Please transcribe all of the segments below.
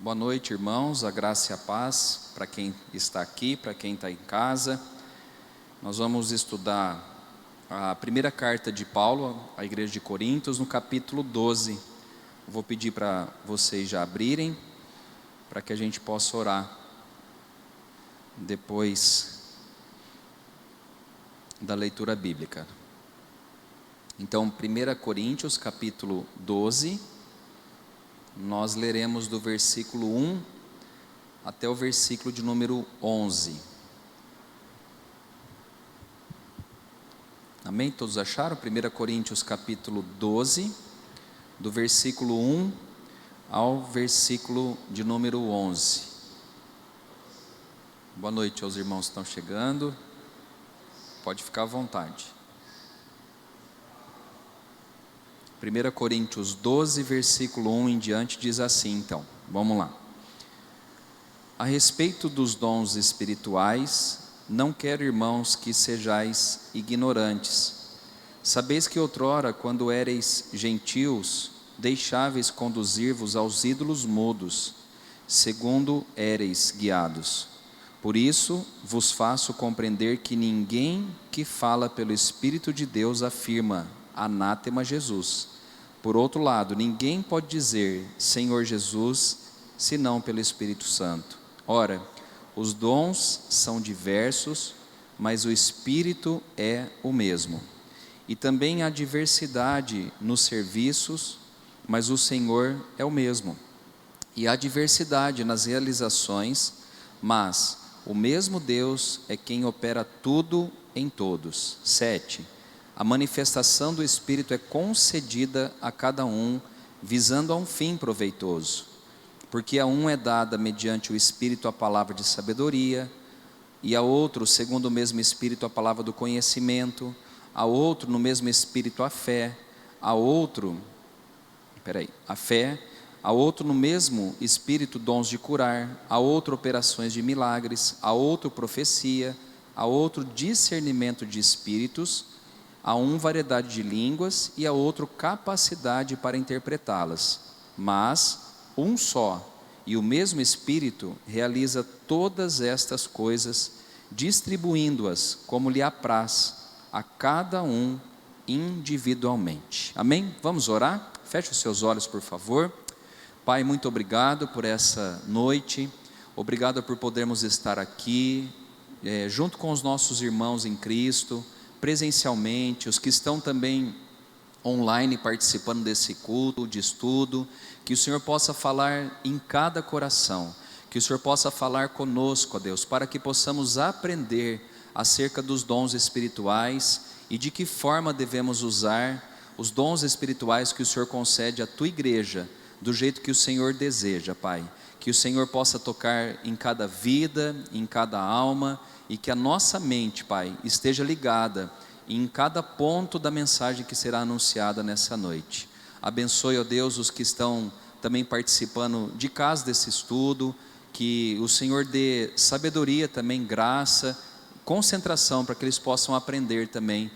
Boa noite, irmãos, a graça e a paz para quem está aqui, para quem está em casa. Nós vamos estudar a primeira carta de Paulo à igreja de Coríntios, no capítulo 12. Vou pedir para vocês já abrirem, para que a gente possa orar depois da leitura bíblica. Então, 1 Coríntios, capítulo 12, nós leremos do versículo 1 até o versículo de número 11. Amém? Todos acharam? 1 Coríntios capítulo 12, do versículo 1 ao versículo de número 11. Boa noite aos irmãos que estão chegando. Pode ficar à vontade. 1 Coríntios 12, versículo 1 em diante diz assim, então, vamos lá. A respeito dos dons espirituais, não quero, irmãos, que sejais ignorantes. Sabeis que outrora, quando éreis gentios, deixáveis conduzir-vos aos ídolos mudos, segundo éreis guiados. Por isso, vos faço compreender que ninguém que fala pelo Espírito de Deus afirma, anátema Jesus. Por outro lado, ninguém pode dizer Senhor Jesus, senão pelo Espírito Santo. Ora, os dons são diversos, mas o Espírito é o mesmo. E também há diversidade nos serviços, mas o Senhor é o mesmo. E há diversidade nas realizações, mas o mesmo Deus é quem opera tudo em todos. 7. A manifestação do Espírito é concedida a cada um, visando a um fim proveitoso. Porque a um é dada mediante o Espírito a palavra de sabedoria, e a outro, segundo o mesmo Espírito, a palavra do conhecimento, a outro, no mesmo Espírito, a fé, a outro no mesmo Espírito, dons de curar, a outro, operações de milagres, a outro, profecia, a outro, discernimento de espíritos, a um, variedade de línguas, e a outro, capacidade para interpretá-las. Mas um só e o mesmo Espírito realiza todas estas coisas, distribuindo-as como lhe apraz a cada um individualmente. Amém? Vamos orar? Feche os seus olhos, por favor. Pai, muito obrigado por essa noite, obrigado por podermos estar aqui, junto com os nossos irmãos em Cristo, presencialmente, os que estão também online participando desse culto de estudo, que o Senhor possa falar em cada coração, que o Senhor possa falar conosco, ó Deus, para que possamos aprender acerca dos dons espirituais e de que forma devemos usar os dons espirituais que o Senhor concede à tua igreja, do jeito que o Senhor deseja, Pai. Que o Senhor possa tocar em cada vida, em cada alma, e que a nossa mente, Pai, esteja ligada em cada ponto da mensagem que será anunciada nessa noite. Abençoe, ó Deus, os que estão também participando de casa desse estudo, que o Senhor dê sabedoria também, graça, concentração, para que eles possam aprender também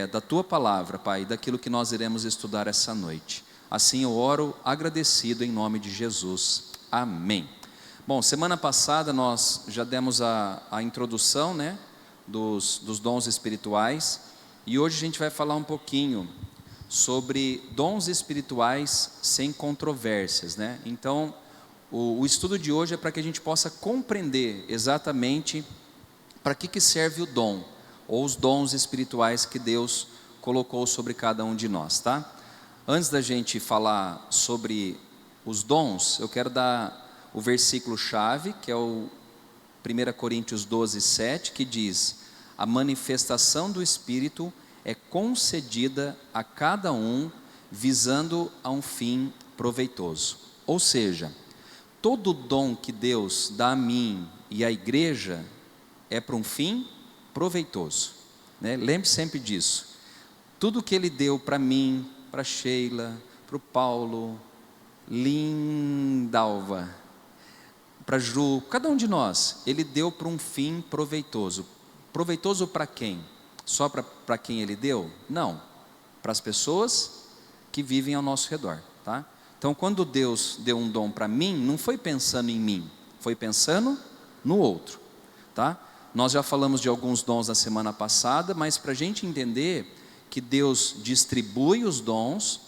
da Tua Palavra, Pai, daquilo que nós iremos estudar essa noite. Assim eu oro agradecido em nome de Jesus. Amém. Bom, semana passada nós já demos a introdução, né, dos dons espirituais, e hoje a gente vai falar um pouquinho sobre dons espirituais sem controvérsias, né? Então, o estudo de hoje é para que a gente possa compreender exatamente para que serve o dom, ou os dons espirituais que Deus colocou sobre cada um de nós, tá? Antes da gente falar sobre os dons, eu quero dar o versículo-chave, que é o 1 Coríntios 12, 7, que diz: a manifestação do Espírito é concedida a cada um, visando a um fim proveitoso. Ou seja, todo dom que Deus dá a mim e à igreja é para um fim proveitoso, né? Lembre sempre disso. Tudo que Ele deu para mim, para Sheila, para o Paulo, Lindalva, para Ju, cada um de nós, Ele deu para um fim proveitoso. Proveitoso para quem? Só para quem Ele deu? Não, para as pessoas que vivem ao nosso redor, tá? Então, quando Deus deu um dom para mim, não foi pensando em mim, foi pensando no outro, tá? Nós já falamos de alguns dons na semana passada, mas para a gente entender que Deus distribui os dons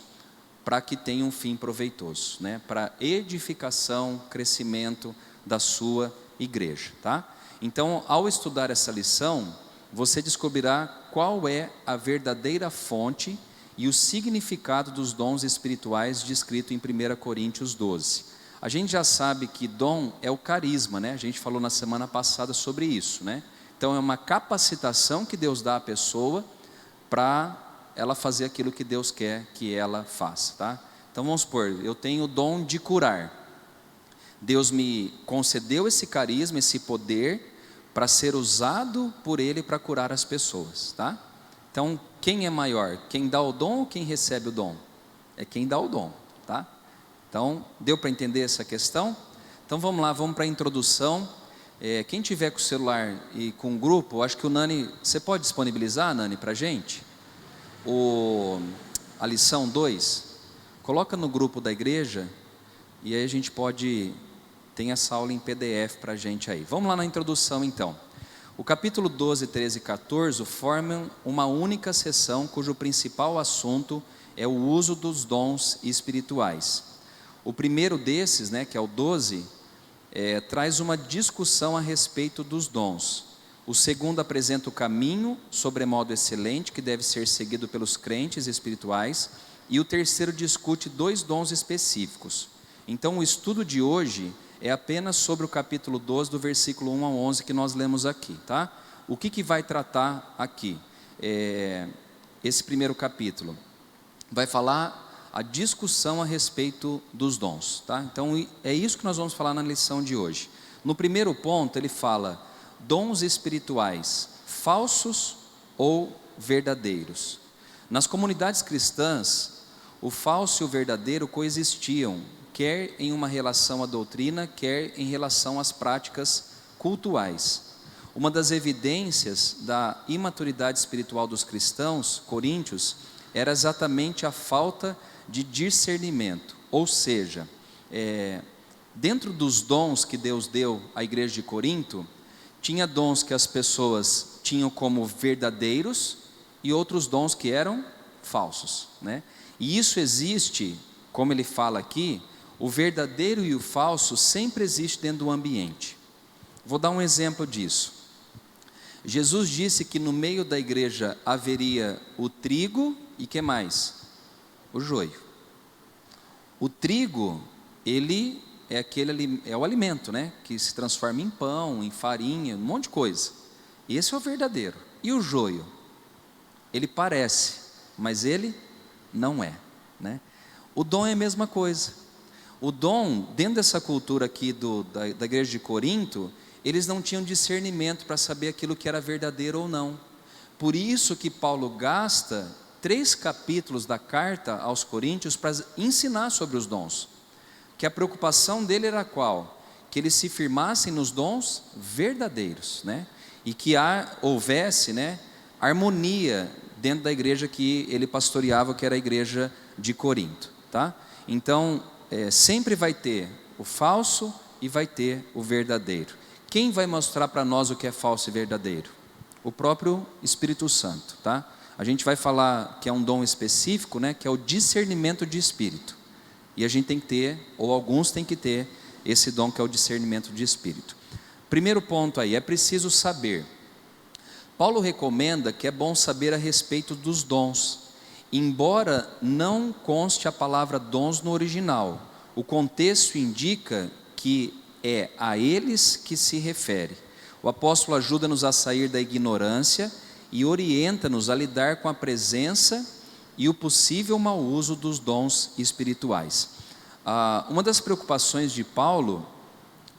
para que tenha um fim proveitoso, né? Para edificação, crescimento da sua igreja, tá? Então, ao estudar essa lição, você descobrirá qual é a verdadeira fonte e o significado dos dons espirituais descrito em 1 Coríntios 12. A gente já sabe que dom é o carisma, né? A gente falou na semana passada sobre isso, né? Então é uma capacitação que Deus dá à pessoa para ela fazer aquilo que Deus quer que ela faça, tá? Então vamos supor, eu tenho o dom de curar. Deus me concedeu esse carisma, esse poder, para ser usado por Ele para curar as pessoas, tá? Então, quem é maior? Quem dá o dom ou quem recebe o dom? É quem dá o dom, tá? Então, deu para entender essa questão? Então vamos lá, vamos para a introdução. Quem tiver com o celular e com o grupo, acho que o Nani, você pode disponibilizar, Nani, para a gente? A lição 2, coloca no grupo da igreja, e aí a gente pode, tem essa aula em PDF para a gente aí. Vamos lá na introdução então. O capítulo 12, 13 e 14 formam uma única sessão, cujo principal assunto é o uso dos dons espirituais. O primeiro desses, né, que é o 12, traz uma discussão a respeito dos dons. O segundo apresenta o caminho, sobremodo excelente, que deve ser seguido pelos crentes espirituais. E o terceiro discute 2 dons específicos. Então o estudo de hoje é apenas sobre o capítulo 12, do versículo 1 ao 11, que nós lemos aqui, tá? O que vai tratar aqui? Esse primeiro capítulo vai falar a discussão a respeito dos dons, tá? Então é isso que nós vamos falar na lição de hoje. No primeiro ponto ele fala dons espirituais, falsos ou verdadeiros. Nas comunidades cristãs, o falso e o verdadeiro coexistiam, quer em uma relação à doutrina, quer em relação às práticas cultuais. Uma das evidências da imaturidade espiritual dos cristãos coríntios era exatamente a falta de discernimento, ou seja, dentro dos dons que Deus deu à igreja de Corinto, tinha dons que as pessoas tinham como verdadeiros e outros dons que eram falsos, né? E isso existe, como ele fala aqui, o verdadeiro e o falso sempre existe dentro do ambiente. Vou dar um exemplo disso. Jesus disse que no meio da igreja haveria o trigo e que mais? O joio. O trigo, ele é o alimento, né? Que se transforma em pão, em farinha, um monte de coisa. Esse é o verdadeiro. E o joio? Ele parece, mas ele não é, né? O dom é a mesma coisa. O dom, dentro dessa cultura aqui da igreja de Corinto, eles não tinham discernimento para saber aquilo que era verdadeiro ou não. Por isso que Paulo gasta 3 capítulos da carta aos Coríntios para ensinar sobre os dons. Que a preocupação dele era qual? Que eles se firmassem nos dons verdadeiros, né? E que houvesse, né, harmonia dentro da igreja que ele pastoreava, que era a igreja de Corinto, tá? Então, sempre vai ter o falso e vai ter o verdadeiro. Quem vai mostrar para nós o que é falso e verdadeiro? O próprio Espírito Santo, tá? A gente vai falar que é um dom específico, né, que é o discernimento de espírito. E a gente tem que ter, ou alguns têm que ter, esse dom que é o discernimento de espírito. Primeiro ponto aí, é preciso saber. Paulo recomenda que é bom saber a respeito dos dons. Embora não conste a palavra dons no original, o contexto indica que é a eles que se refere. O apóstolo ajuda-nos a sair da ignorância e orienta-nos a lidar com a presença e o possível mau uso dos dons espirituais. Uma das preocupações de Paulo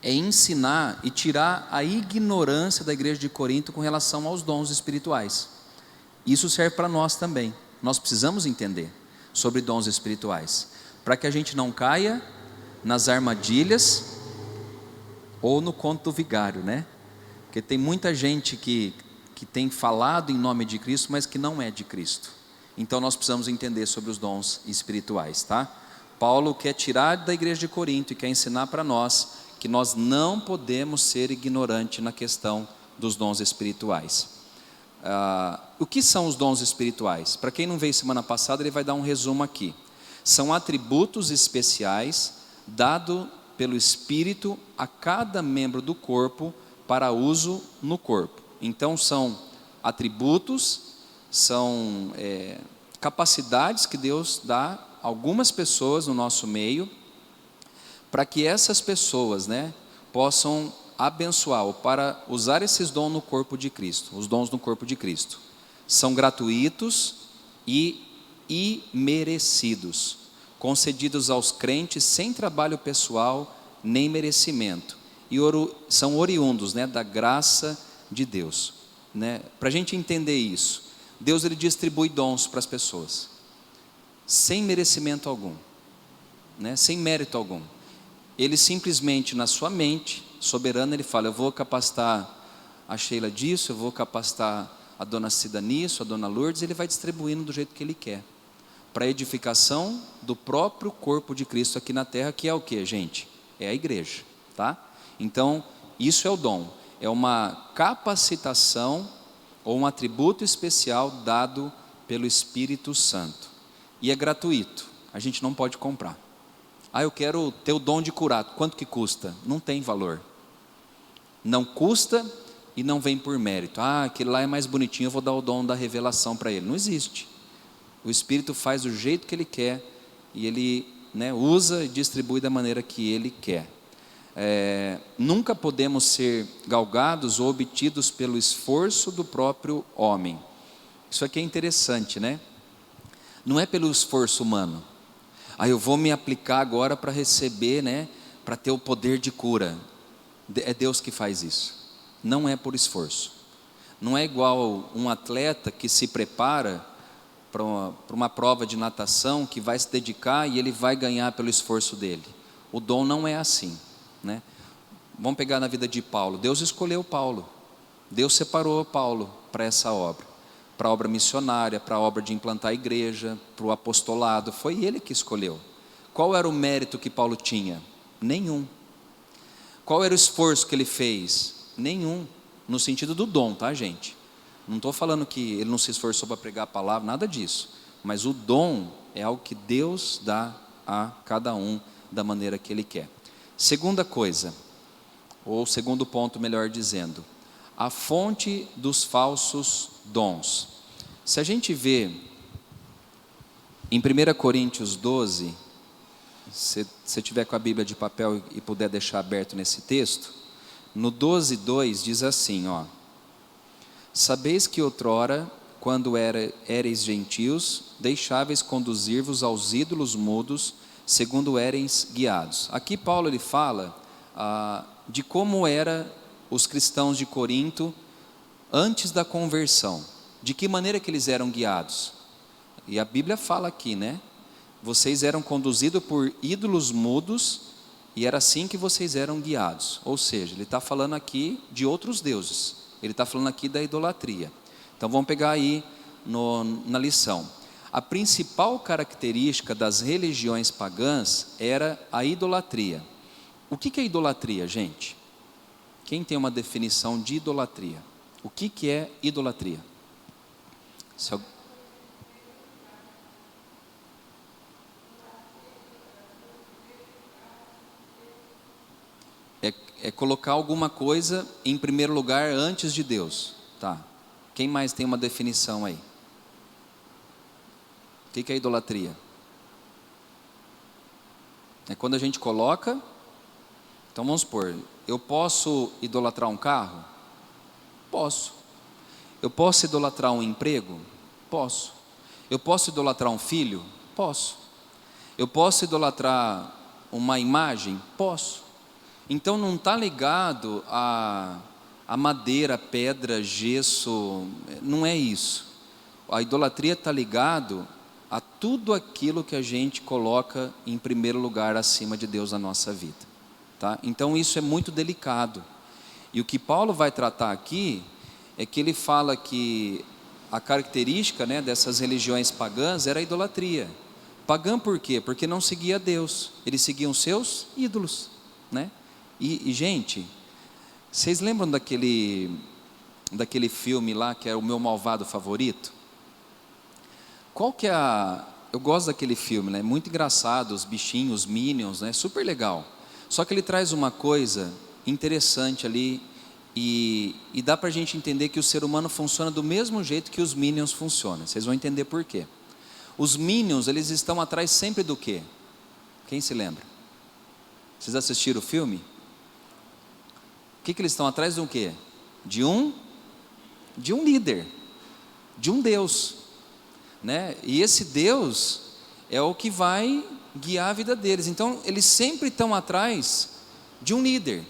é ensinar e tirar a ignorância da igreja de Corinto com relação aos dons espirituais. Isso serve para nós também. Nós precisamos entender sobre dons espirituais, para que a gente não caia nas armadilhas ou no conto do vigário, né? Porque tem muita gente que tem falado em nome de Cristo, mas que não é de Cristo. Então nós precisamos entender sobre os dons espirituais, tá? Paulo quer tirar da igreja de Corinto e quer ensinar para nós que nós não podemos ser ignorantes na questão dos dons espirituais. O que são os dons espirituais? Para quem não veio semana passada, ele vai dar um resumo aqui. São atributos especiais dados pelo Espírito a cada membro do corpo para uso no corpo. Então são atributos, são capacidades que Deus dá a algumas pessoas no nosso meio, para que essas pessoas, possam abençoar, ou para usar esses dons no corpo de Cristo. Os dons no corpo de Cristo são gratuitos e imerecidos, concedidos aos crentes sem trabalho pessoal nem merecimento, e são oriundos da graça de Deus. Para a gente entender isso, Deus ele distribui dons para as pessoas, sem merecimento algum, sem mérito algum. Ele simplesmente na sua mente soberana, ele fala: eu vou capacitar a Sheila disso, eu vou capacitar a dona Cida nisso, a dona Lourdes. Ele vai distribuindo do jeito que ele quer, para a edificação do próprio corpo de Cristo aqui na terra, que é o que, gente? É a igreja, tá? Então, isso é o dom, é uma capacitação ou um atributo especial dado pelo Espírito Santo, e é gratuito, a gente não pode comprar. Eu quero ter o dom de curar, quanto que custa? Não tem valor, não custa e não vem por mérito. Aquele lá é mais bonitinho, eu vou dar o dom da revelação para ele. Não existe. O Espírito faz do jeito que ele quer, e ele usa e distribui da maneira que ele quer. Nunca podemos ser galgados ou obtidos pelo esforço do próprio homem. Isso aqui é interessante, não é pelo esforço humano. Eu vou me aplicar agora para receber, para ter o poder de cura. É Deus que faz isso, não é por esforço. Não é igual um atleta que se prepara para uma prova de natação, que vai se dedicar e ele vai ganhar pelo esforço dele. O dom não é assim, Vamos pegar na vida de Paulo. Deus escolheu Paulo, Deus separou Paulo para essa obra, para a obra missionária, para a obra de implantar a igreja, para o apostolado. Foi ele que escolheu. Qual era o mérito que Paulo tinha? Nenhum. Qual era o esforço que ele fez? Nenhum. No sentido do dom, tá, gente? Não estou falando que ele não se esforçou para pregar a palavra, nada disso. Mas o dom é algo que Deus dá a cada um da maneira que ele quer. Segunda coisa, ou segundo ponto, melhor dizendo, a fonte dos falsos dons. Se a gente vê em 1 Coríntios 12, se você tiver com a Bíblia de papel e puder deixar aberto nesse texto, no 12:2 diz assim, sabeis que outrora, quando éreis gentios, deixáveis conduzir-vos aos ídolos mudos, segundo éreis guiados. Aqui Paulo ele fala de como eram os cristãos de Corinto antes da conversão, de que maneira que eles eram guiados. E a Bíblia fala aqui, vocês eram conduzidos por ídolos mudos, e era assim que vocês eram guiados. Ou seja, ele está falando aqui de outros deuses, ele está falando aqui da idolatria. Então vamos pegar aí na lição. A principal característica das religiões pagãs era a idolatria. O que é idolatria, gente? Quem tem uma definição de idolatria? O que é idolatria? É colocar alguma coisa em primeiro lugar antes de Deus. Tá. Quem mais tem uma definição aí? O que é idolatria? É quando a gente coloca. Então vamos supor, eu posso idolatrar um carro? Posso. Eu posso idolatrar um emprego? Posso. Eu posso idolatrar um filho? Posso. Eu posso idolatrar uma imagem? Posso. Então não está ligado a madeira, pedra, gesso, não é isso. A idolatria está ligado a tudo aquilo que a gente coloca em primeiro lugar acima de Deus na nossa vida, tá? Então isso é muito delicado. E o que Paulo vai tratar aqui é que ele fala que a característica dessas religiões pagãs era a idolatria. Pagã por quê? Porque não seguia Deus, eles seguiam seus ídolos, né? E gente, vocês lembram daquele filme lá que é o meu malvado favorito? Qual que é eu gosto daquele filme, né? Muito engraçado, os bichinhos, os Minions, né? Super legal. Só que ele traz uma coisa interessante ali e dá para a gente entender que o ser humano funciona do mesmo jeito que os Minions funcionam. Vocês vão entender por quê. Os Minions, eles estão atrás sempre do quê? Quem se lembra? Vocês assistiram o filme? O que eles estão atrás de um quê? De um líder, de um Deus, né? E esse Deus é o que vai guiar a vida deles. Então eles sempre estão atrás de um líder,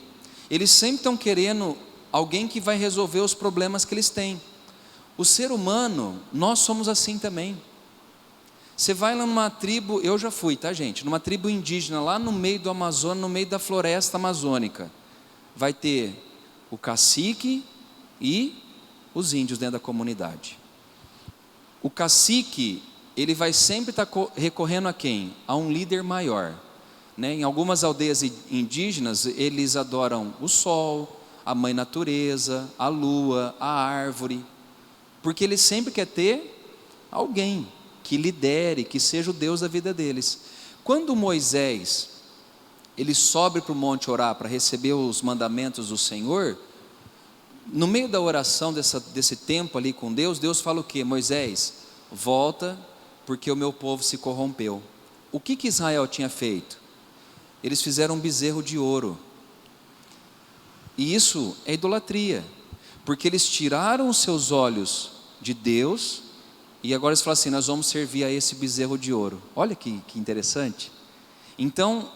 eles sempre estão querendo alguém que vai resolver os problemas que eles têm. O ser humano, nós somos assim também. Você vai lá numa tribo, eu já fui, tá gente? Numa tribo indígena, lá no meio do Amazonas, no meio da floresta amazônica, vai ter o cacique e os índios dentro da comunidade. O cacique, ele vai sempre estar recorrendo a quem? A um líder maior, né? Em algumas aldeias indígenas, eles adoram o sol, a mãe natureza, a lua, a árvore, porque ele sempre quer ter alguém que lidere, que seja o Deus da vida deles. Quando Moisés, ele sobe para o monte orar para receber os mandamentos do Senhor, no meio da oração desse tempo ali com Deus, Deus fala o quê? Moisés, volta, porque o meu povo se corrompeu. O que Israel tinha feito? Eles fizeram um bezerro de ouro, e isso é idolatria, porque eles tiraram os seus olhos de Deus, e agora eles falam assim, nós vamos servir a esse bezerro de ouro. Olha que interessante. Então,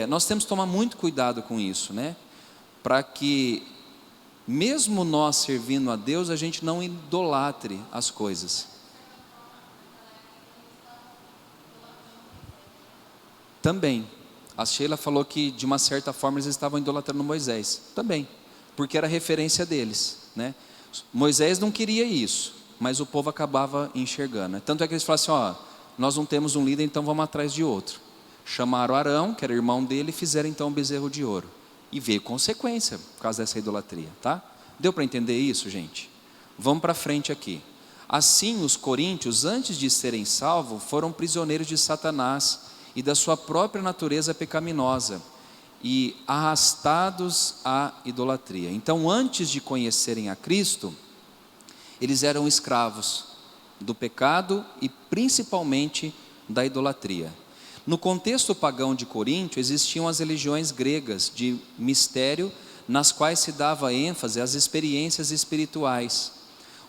nós temos que tomar muito cuidado com isso, né? Para que, mesmo nós servindo a Deus, a gente não idolatre as coisas. Também, a Sheila falou que de uma certa forma eles estavam idolatrando Moisés. Também, porque era referência deles, né? Moisés não queria isso, mas o povo acabava enxergando. Tanto é que eles falaram assim, nós não temos um líder, então vamos atrás de outro. Chamaram Arão, que era irmão dele, e fizeram então um bezerro de ouro. E veio consequência por causa dessa idolatria, tá? Deu para entender isso, gente? Vamos para frente aqui. Assim, os coríntios, antes de serem salvos, foram prisioneiros de Satanás e da sua própria natureza pecaminosa e arrastados à idolatria. Então, antes de conhecerem a Cristo, eles eram escravos do pecado e principalmente da idolatria. No contexto pagão de Coríntio, existiam as religiões gregas de mistério, nas quais se dava ênfase às experiências espirituais.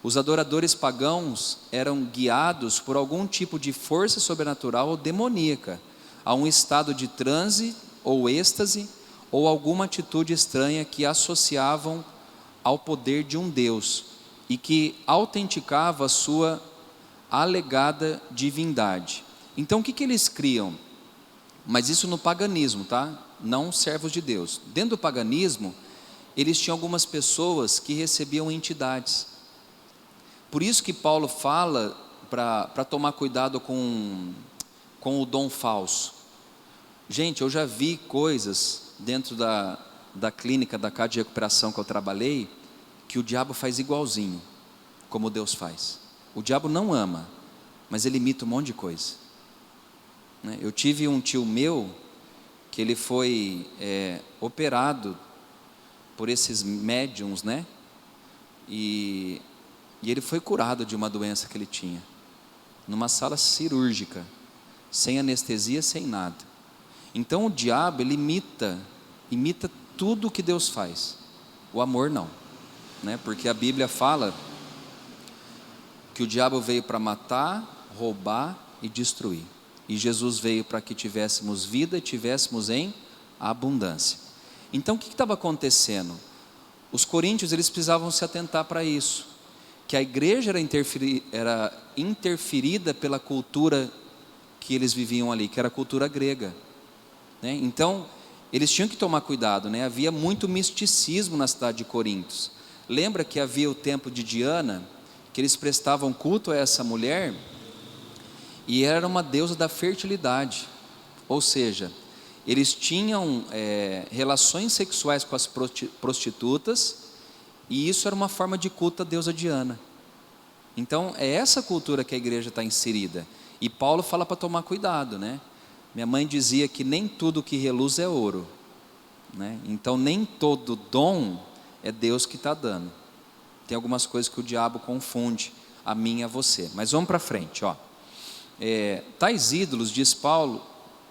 Os adoradores pagãos eram guiados por algum tipo de força sobrenatural ou demoníaca, a um estado de transe ou êxtase, ou alguma atitude estranha que associavam ao poder de um Deus, e que autenticava a sua alegada divindade. Então o que eles criam? Mas isso no paganismo, tá? Não servos de Deus. Dentro do paganismo, eles tinham algumas pessoas que recebiam entidades. Por isso que Paulo fala para tomar cuidado com o dom falso. Gente, eu já vi coisas dentro da clínica, da casa de recuperação que eu trabalhei, que o diabo faz igualzinho, como Deus faz. O diabo não ama, mas ele imita um monte de coisa, né? Eu tive um tio meu, que ele foi operado por esses médiums, né? E ele foi curado de uma doença que ele tinha, numa sala cirúrgica, sem anestesia, sem nada. Então o diabo, ele imita tudo o que Deus faz. O amor não, né? Porque a Bíblia fala que o diabo veio para matar, roubar e destruir, e Jesus veio para que tivéssemos vida e tivéssemos em abundância. Então o que estava acontecendo? Os coríntios, eles precisavam se atentar para isso, que a igreja era interferida pela cultura que eles viviam ali, que era a cultura grega, né? Então eles tinham que tomar cuidado, né? Havia muito misticismo na cidade de Corinto. Lembra que havia o templo de Diana, que eles prestavam culto a essa mulher, e era uma deusa da fertilidade, ou seja, eles tinham relações sexuais com as prostitutas, e isso era uma forma de culto à deusa Diana. Então é essa cultura que a igreja está inserida, e Paulo fala para tomar cuidado, né? Minha mãe dizia que nem tudo que reluz é ouro, né? Então nem todo dom é Deus que está dando. Tem algumas coisas que o diabo confunde a mim e a você. Mas vamos para frente, ó. Tais ídolos, diz Paulo,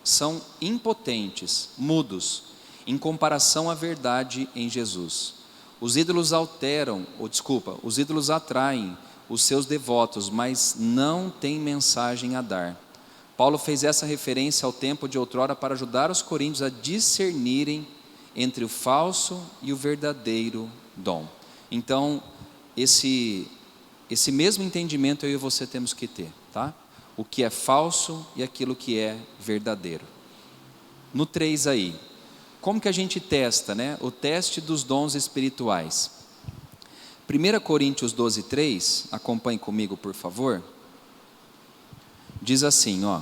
são impotentes, mudos, em comparação à verdade em Jesus. Os ídolos os ídolos atraem os seus devotos, mas não têm mensagem a dar. Paulo fez essa referência ao tempo de outrora para ajudar os coríntios a discernirem entre o falso e o verdadeiro dom. Então, esse mesmo entendimento eu e você temos que ter, tá? O que é falso e aquilo que é verdadeiro. No 3 aí, como que a gente testa, né? O teste dos dons espirituais. 1 Coríntios 12:3, acompanhe comigo por favor. Diz assim, ó: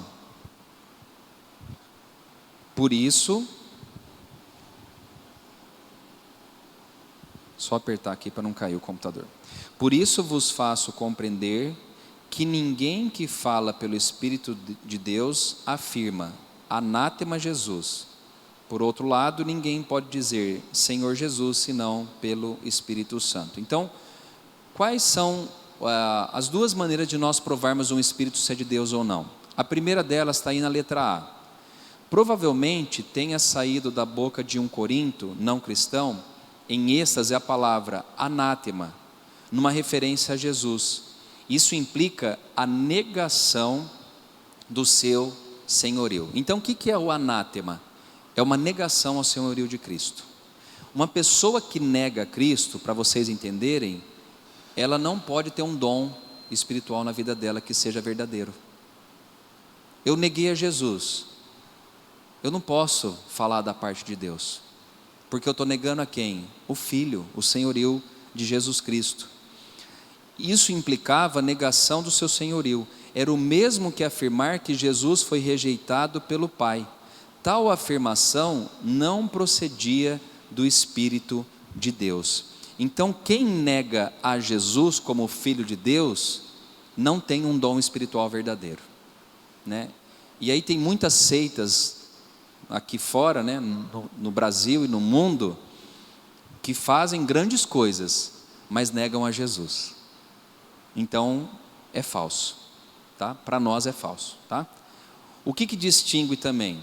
por isso, só apertar aqui para não cair o computador. Por isso vos faço compreender que ninguém que fala pelo Espírito de Deus afirma, anátema Jesus. Por outro lado, ninguém pode dizer Senhor Jesus, senão pelo Espírito Santo. Então, quais são as duas maneiras de nós provarmos um Espírito se é de Deus ou não? A primeira delas está aí na letra A. Provavelmente tenha saído da boca de um corinto não cristão, em êxtase, a palavra anátema, numa referência a Jesus. Isso implica a negação do seu senhorio. Então o que é o anátema? É uma negação ao senhorio de Cristo. Uma pessoa que nega Cristo, para vocês entenderem, ela não pode ter um dom espiritual na vida dela que seja verdadeiro. Eu neguei a Jesus, eu não posso falar da parte de Deus, porque eu estou negando a quem? O Filho, o senhorio de Jesus Cristo. Isso implicava a negação do seu senhorio. Era o mesmo que afirmar que Jesus foi rejeitado pelo Pai. Tal afirmação não procedia do Espírito de Deus. Então quem nega a Jesus como Filho de Deus, não tem um dom espiritual verdadeiro, né? E aí tem muitas seitas aqui fora, né, no Brasil e no mundo, que fazem grandes coisas, mas negam a Jesus. Então é falso, tá? Para nós é falso, tá? O que distingue também?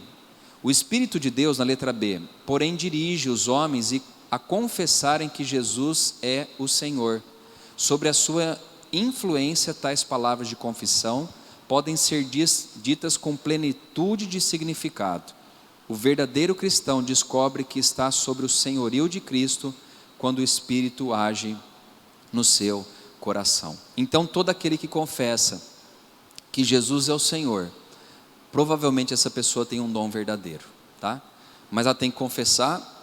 O Espírito de Deus, na letra B, porém dirige os homens a confessarem que Jesus é o Senhor. Sobre a sua influência, tais palavras de confissão podem ser ditas com plenitude de significado. O verdadeiro cristão descobre que está sobre o senhorio de Cristo quando o Espírito age no seu coração. Então todo aquele que confessa que Jesus é o Senhor, provavelmente essa pessoa tem um dom verdadeiro, tá? Mas ela tem que confessar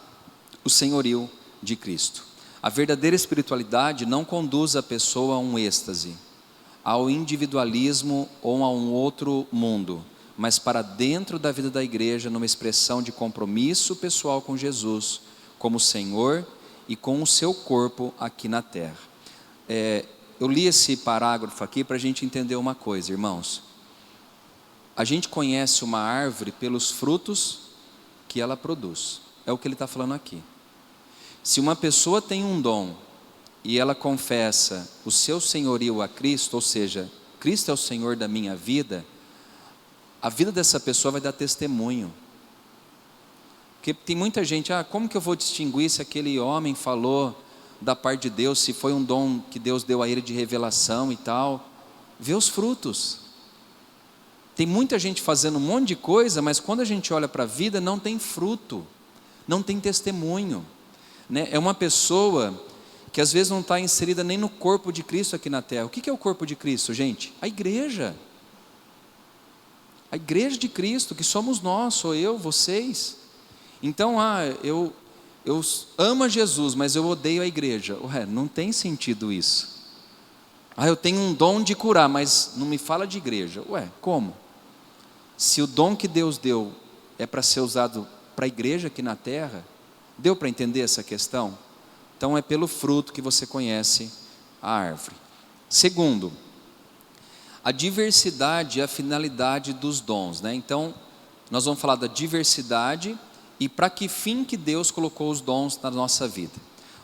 o senhorio de Cristo. A verdadeira espiritualidade não conduz a pessoa a um êxtase, ao individualismo ou a um outro mundo, mas para dentro da vida da igreja, numa expressão de compromisso pessoal com Jesus, como Senhor e com o seu corpo aqui na terra. Eu li esse parágrafo aqui para a gente entender uma coisa, irmãos. A gente conhece uma árvore pelos frutos que ela produz. É o que ele está falando aqui. Se uma pessoa tem um dom e ela confessa o seu senhorio a Cristo, ou seja, Cristo é o Senhor da minha vida, a vida dessa pessoa vai dar testemunho. Porque tem muita gente, como que eu vou distinguir se aquele homem falou da parte de Deus, se foi um dom que Deus deu a ele de revelação e tal? Vê os frutos. Tem muita gente fazendo um monte de coisa, mas quando a gente olha para a vida, não tem fruto, não tem testemunho, né? É uma pessoa que às vezes não está inserida nem no corpo de Cristo aqui na terra. O que é o corpo de Cristo, gente? A igreja de Cristo, que somos nós, sou eu, vocês. Então, eu amo a Jesus, mas eu odeio a igreja. Não tem sentido isso. Ah, eu tenho um dom de curar, mas não me fala de igreja. Ué, como? Se o dom que Deus deu é para ser usado para a igreja aqui na terra, deu para entender essa questão? Então é pelo fruto que você conhece a árvore. Segundo, a diversidade é a finalidade dos dons, né? Então, nós vamos falar da diversidade e para que fim que Deus colocou os dons na nossa vida.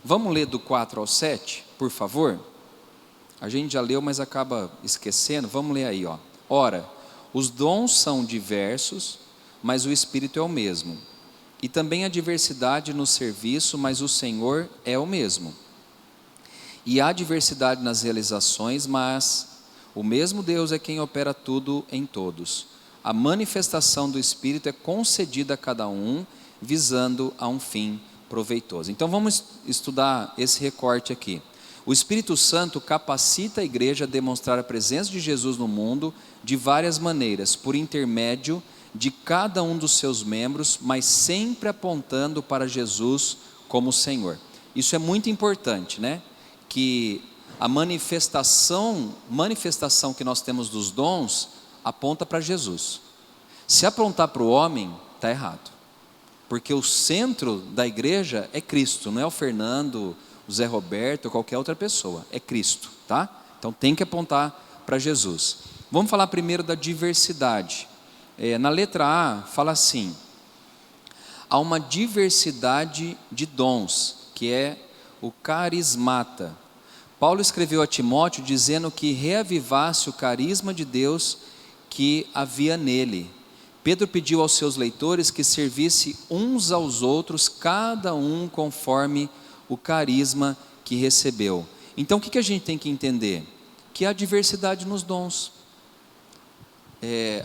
Vamos ler do 4 ao 7, por favor? A gente já leu, mas acaba esquecendo. Vamos ler aí, ó. Ora, os dons são diversos, mas o Espírito é o mesmo. E também há diversidade no serviço, mas o Senhor é o mesmo. E há diversidade nas realizações, mas o mesmo Deus é quem opera tudo em todos. A manifestação do Espírito é concedida a cada um, visando a um fim proveitoso. Então vamos estudar esse recorte aqui. O Espírito Santo capacita a igreja a demonstrar a presença de Jesus no mundo de várias maneiras, por intermédio de cada um dos seus membros, mas sempre apontando para Jesus como Senhor. Isso é muito importante, né? Que a manifestação que nós temos dos dons aponta para Jesus. Se apontar para o homem, está errado. Porque o centro da igreja é Cristo, não é o Fernando, o Zé Roberto ou qualquer outra pessoa, é Cristo, tá? Então tem que apontar para Jesus. Vamos falar primeiro da diversidade. Na letra A fala assim: há uma diversidade de dons, que é o carismata. Paulo escreveu a Timóteo dizendo que reavivasse o carisma de Deus que havia nele. Pedro pediu aos seus leitores que servisse uns aos outros, cada um conforme o carisma que recebeu. Então o que a gente tem que entender? Que há diversidade nos dons.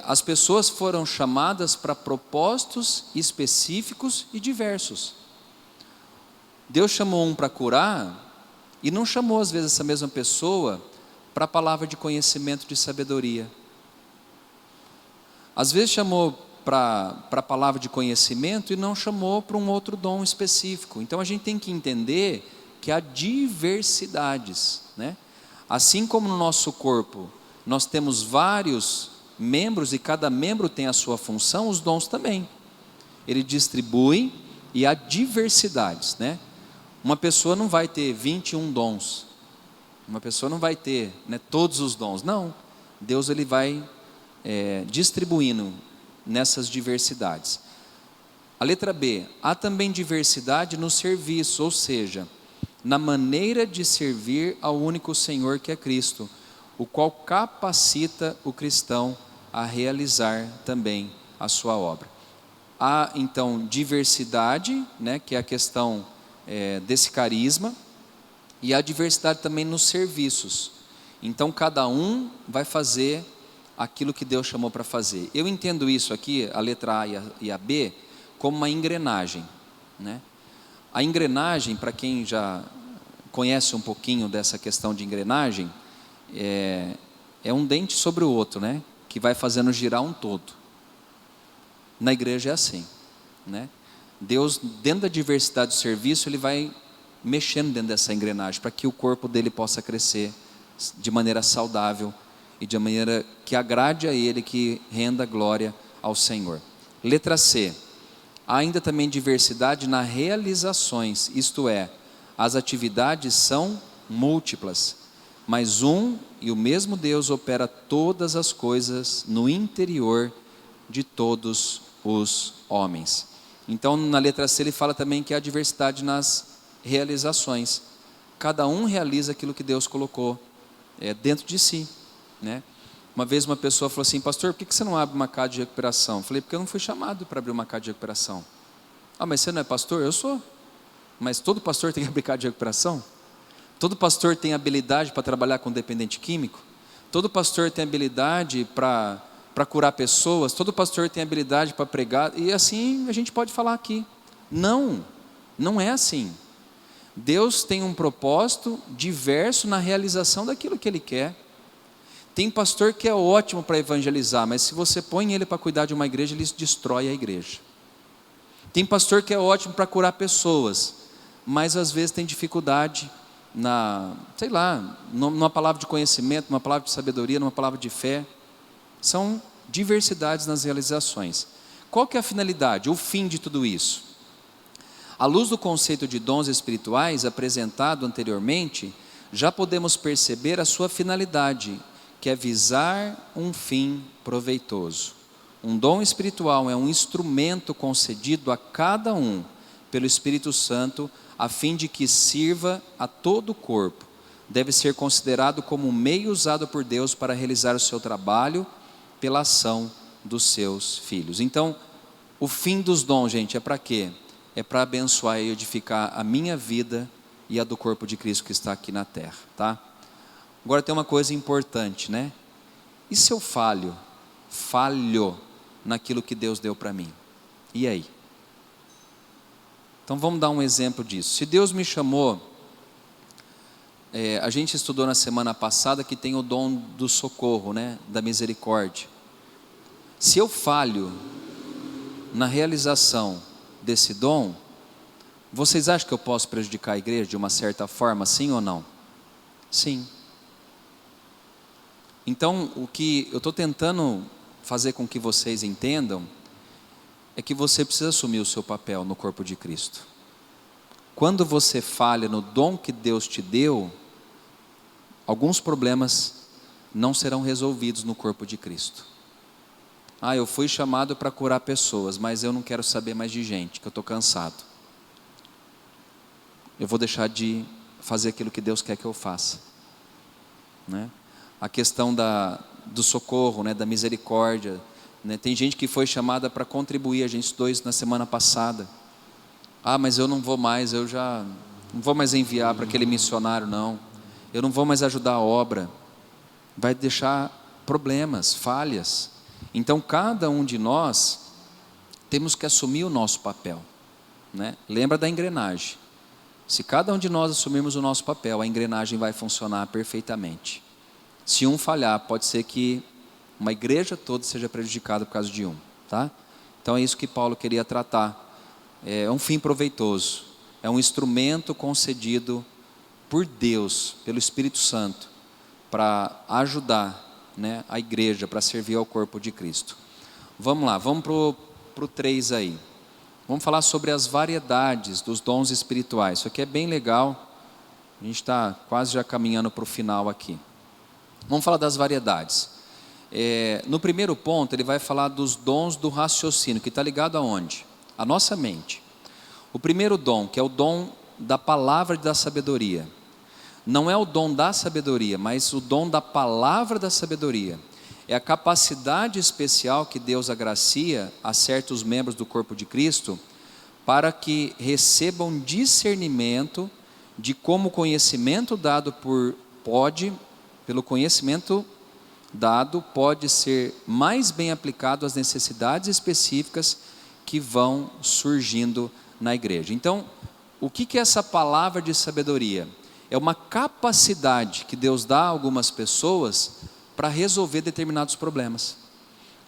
As pessoas foram chamadas para propósitos específicos e diversos. Deus chamou um para curar e não chamou às vezes essa mesma pessoa para a palavra de conhecimento, de sabedoria. Às vezes chamou para a palavra de conhecimento e não chamou para um outro dom específico. Então a gente tem que entender que há diversidades, né? Assim como no nosso corpo nós temos vários membros e cada membro tem a sua função, os dons também. Ele distribui e há diversidades, né? Uma pessoa não vai ter 21 dons. Uma pessoa não vai ter, né, todos os dons. Não. Deus ele vai distribuindo nessas diversidades. A letra B, há também diversidade no serviço, ou seja, na maneira de servir ao único Senhor que é Cristo, o qual capacita o cristão a realizar também a sua obra. Há então diversidade, né, que é a questão desse carisma, e há diversidade também nos serviços. Então cada um vai fazer aquilo que Deus chamou para fazer. Eu entendo isso aqui, a letra A e a B, como uma engrenagem, né? A engrenagem, para quem já conhece um pouquinho dessa questão de engrenagem, é um dente sobre o outro, né? Que vai fazendo girar um todo. Na igreja é assim, né? Deus, dentro da diversidade do serviço, ele vai mexendo dentro dessa engrenagem para que o corpo dele possa crescer de maneira saudável e de maneira que agrade a ele, que renda glória ao Senhor. Letra C, há ainda também diversidade nas realizações, isto é, as atividades são múltiplas, mas um e o mesmo Deus opera todas as coisas no interior de todos os homens. Então na letra C ele fala também que há diversidade nas realizações, cada um realiza aquilo que Deus colocou dentro de si, né? Uma vez uma pessoa falou assim: pastor, por que você não abre uma casa de recuperação? Eu falei: porque eu não fui chamado para abrir uma casa de recuperação. Ah, mas você não é pastor? Eu sou. Mas todo pastor tem que abrir casa de recuperação? Todo pastor tem habilidade para trabalhar com dependente químico? Todo pastor tem habilidade para curar pessoas? Todo pastor tem habilidade para pregar? E assim a gente pode falar aqui. Não, não é assim. Deus tem um propósito diverso na realização daquilo que Ele quer. Tem pastor que é ótimo para evangelizar, mas se você põe ele para cuidar de uma igreja, ele destrói a igreja. Tem pastor que é ótimo para curar pessoas, mas às vezes tem dificuldade sei lá, numa palavra de conhecimento, numa palavra de sabedoria, numa palavra de fé. São diversidades nas realizações. Qual que é a finalidade, o fim de tudo isso? À luz do conceito de dons espirituais apresentado anteriormente, já podemos perceber a sua finalidade, que é visar um fim proveitoso. Um dom espiritual é um instrumento concedido a cada um pelo Espírito Santo, a fim de que sirva a todo o corpo. Deve ser considerado como um meio usado por Deus para realizar o seu trabalho pela ação dos seus filhos. Então, o fim dos dons, gente, é para quê? É para abençoar e edificar a minha vida e a do corpo de Cristo que está aqui na terra, tá? Agora tem uma coisa importante, né? E se eu falho naquilo que Deus deu para mim? E aí? Então vamos dar um exemplo disso. Se Deus me chamou, a gente estudou na semana passada que tem o dom do socorro, né? Da misericórdia. Se eu falho na realização desse dom, vocês acham que eu posso prejudicar a igreja de uma certa forma, sim ou não? Sim. Então, o que eu estou tentando fazer com que vocês entendam é que você precisa assumir o seu papel no corpo de Cristo. Quando você falha no dom que Deus te deu, alguns problemas não serão resolvidos no corpo de Cristo. Eu fui chamado para curar pessoas, mas eu não quero saber mais de gente, que eu estou cansado. Eu vou deixar de fazer aquilo que Deus quer que eu faça, né? A questão do socorro, né? Da misericórdia, né? Tem gente que foi chamada para contribuir, a gente estudou isso na semana passada. Mas eu não vou mais, eu já não vou mais enviar para aquele missionário, não. Eu não vou mais ajudar a obra. Vai deixar problemas, falhas. Então cada um de nós temos que assumir o nosso papel, né? Lembra da engrenagem. Se cada um de nós assumirmos o nosso papel, a engrenagem vai funcionar perfeitamente. Se um falhar, pode ser que uma igreja toda seja prejudicada por causa de um, tá? Então é isso que Paulo queria tratar. É um fim proveitoso, é um instrumento concedido por Deus, pelo Espírito Santo, para ajudar, né, a igreja, para servir ao corpo de Cristo. Vamos lá, vamos para o 3 aí. Vamos falar sobre as variedades dos dons espirituais. Isso aqui é bem legal. A gente está quase já caminhando para o final aqui. Vamos falar das variedades. No primeiro ponto, ele vai falar dos dons do raciocínio, que está ligado aonde? A nossa mente. O primeiro dom, que é o dom da palavra e da sabedoria. Não é o dom da sabedoria, mas o dom da palavra da sabedoria. É a capacidade especial que Deus agracia a certos membros do corpo de Cristo para que recebam discernimento de como o conhecimento dado pelo conhecimento dado pode ser mais bem aplicado às necessidades específicas que vão surgindo na igreja. Então, o que é essa palavra de sabedoria? É uma capacidade que Deus dá a algumas pessoas para resolver determinados problemas,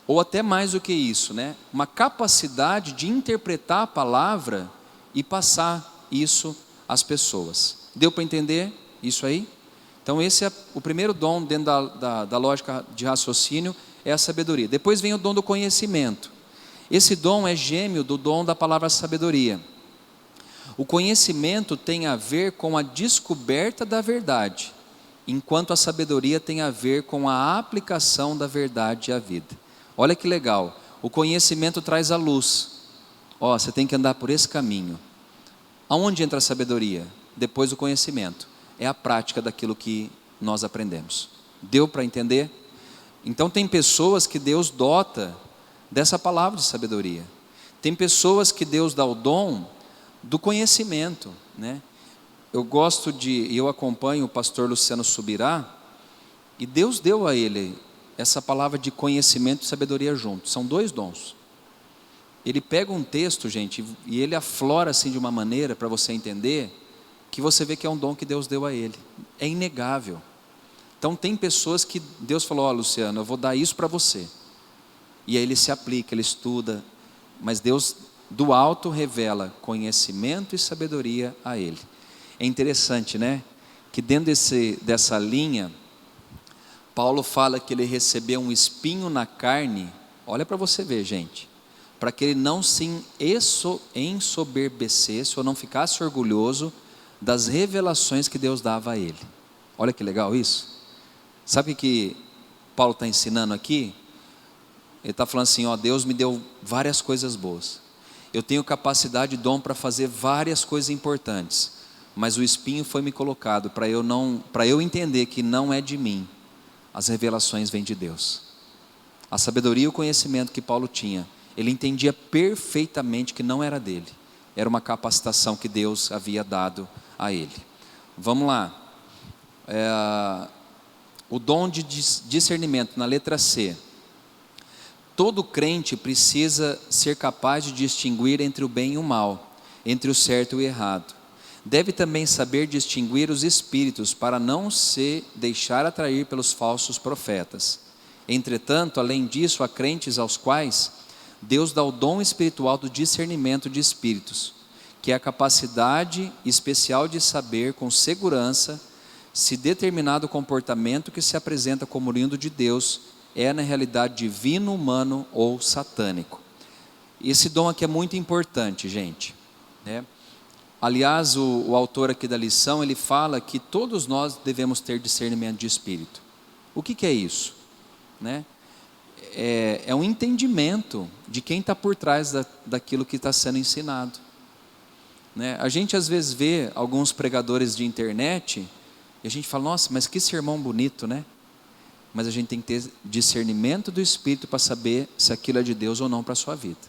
ou até mais do que isso, né? Uma capacidade de interpretar a palavra e passar isso às pessoas. Deu para entender isso aí? Então esse é o primeiro dom dentro da lógica de raciocínio, é a sabedoria. Depois vem o dom do conhecimento. Esse dom é gêmeo do dom da palavra sabedoria. O conhecimento tem a ver com a descoberta da verdade, enquanto a sabedoria tem a ver com a aplicação da verdade à vida. Olha que legal, o conhecimento traz a luz. Você tem que andar por esse caminho. Aonde entra a sabedoria? Depois do conhecimento. É a prática daquilo que nós aprendemos. Deu para entender? Então tem pessoas que Deus dota dessa palavra de sabedoria. Tem pessoas que Deus dá o dom do conhecimento, né? Eu acompanho o pastor Luciano Subirá, e Deus deu a ele essa palavra de conhecimento e sabedoria junto. São dois dons. Ele pega um texto, gente, e ele aflora assim de uma maneira para você entender, que você vê que é um dom que Deus deu a ele. É inegável. Então tem pessoas que Deus falou: Luciano, eu vou dar isso para você. E aí ele se aplica, ele estuda, mas Deus do alto revela conhecimento e sabedoria a ele. É interessante, né? que dentro dessa linha, Paulo fala que ele recebeu um espinho na carne, olha para você ver, gente, para que ele não se ensoberbecesse ou não ficasse orgulhoso das revelações que Deus dava a ele. Olha que legal isso. Sabe o que Paulo está ensinando aqui? Ele está falando assim, ó, Deus me deu várias coisas boas, eu tenho capacidade e dom para fazer várias coisas importantes, mas o espinho foi me colocado para eu entender que não é de mim, as revelações vêm de Deus. A sabedoria e o conhecimento que Paulo tinha, ele entendia perfeitamente que não era dele, era uma capacitação que Deus havia dado a ele. Vamos lá, o dom de discernimento, na letra C. Todo crente precisa ser capaz de distinguir entre o bem e o mal, entre o certo e o errado. Deve também saber distinguir os espíritos para não se deixar atrair pelos falsos profetas. Entretanto, além disso, há crentes aos quais Deus dá o dom espiritual do discernimento de espíritos, que é a capacidade especial de saber com segurança se determinado comportamento que se apresenta como vindo de Deus é na realidade divino, humano ou satânico. Esse dom aqui é muito importante, gente, né? Aliás, o autor aqui da lição, ele fala que todos nós devemos ter discernimento de espírito. O que é isso? Né? É um entendimento de quem está por trás daquilo que está sendo ensinado. Né? A gente às vezes vê alguns pregadores de internet e a gente fala, nossa, mas que sermão bonito, né? Mas a gente tem que ter discernimento do Espírito para saber se aquilo é de Deus ou não para a sua vida.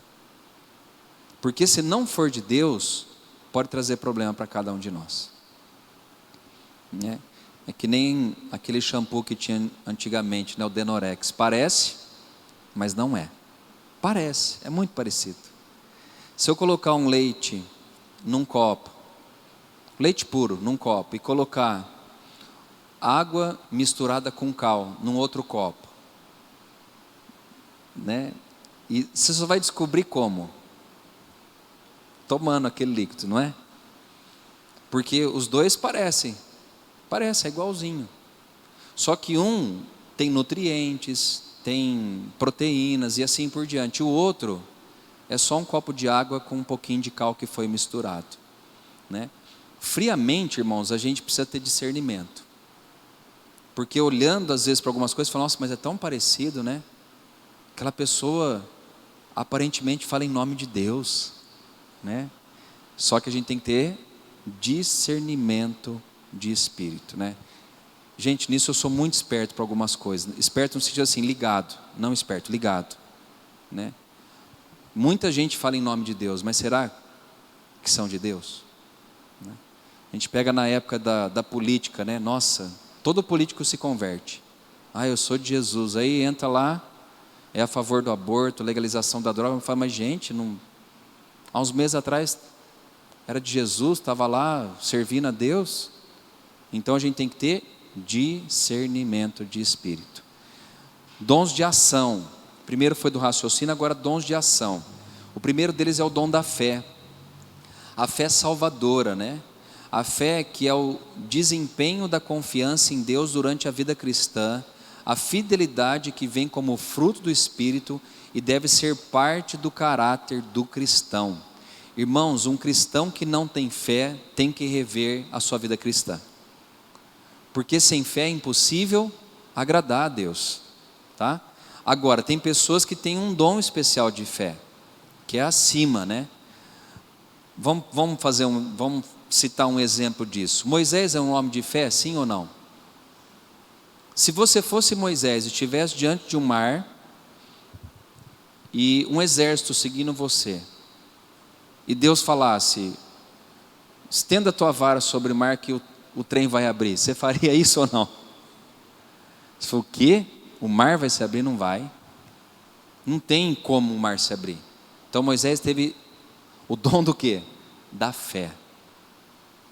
Porque se não for de Deus, pode trazer problema para cada um de nós. Né? É que nem aquele shampoo que tinha antigamente, né, o Denorex. Parece, mas não é. Parece, é muito parecido. Se eu colocar um leite num copo, leite puro num copo, e colocar água misturada com cal num outro copo, né? E você só vai descobrir como? Tomando aquele líquido, não é? Porque os dois parecem, é igualzinho. Só que um tem nutrientes, tem proteínas e assim por diante. O outro é só um copo de água com um pouquinho de cal que foi misturado, né? Friamente, irmãos, a gente precisa ter discernimento. Porque olhando às vezes para algumas coisas, fala, nossa, mas é tão parecido, né? Aquela pessoa aparentemente fala em nome de Deus, né? Só que a gente tem que ter discernimento de espírito, né? Gente, nisso eu sou muito esperto para algumas coisas. Esperto no sentido assim, ligado, não esperto, ligado, né? Muita gente fala em nome de Deus, mas será que são de Deus? Né? A gente pega na época da política, né? Nossa, todo político se converte. Ah, eu sou de Jesus. Aí entra lá, é a favor do aborto, legalização da droga. Fala, mas gente, há uns meses atrás era de Jesus, estava lá servindo a Deus. Então a gente tem que ter discernimento de espírito. Dons de ação. Primeiro foi do raciocínio, agora dons de ação. O primeiro deles é o dom da fé. A fé salvadora, né? A fé que é o desempenho da confiança em Deus durante a vida cristã, a fidelidade que vem como fruto do Espírito e deve ser parte do caráter do cristão. Irmãos, um cristão que não tem fé tem que rever a sua vida cristã. Porque sem fé é impossível agradar a Deus, tá? Agora, tem pessoas que têm um dom especial de fé, que é acima, né? Vamos citar um exemplo disso. Moisés é um homem de fé, sim ou não? Se você fosse Moisés e estivesse diante de um mar e um exército seguindo você, e Deus falasse, estenda a tua vara sobre o mar que o trem vai abrir, você faria isso ou não? Você falou, o quê? O mar vai se abrir? Não vai. Não tem como o mar se abrir. Então Moisés teve o dom do quê? Da fé.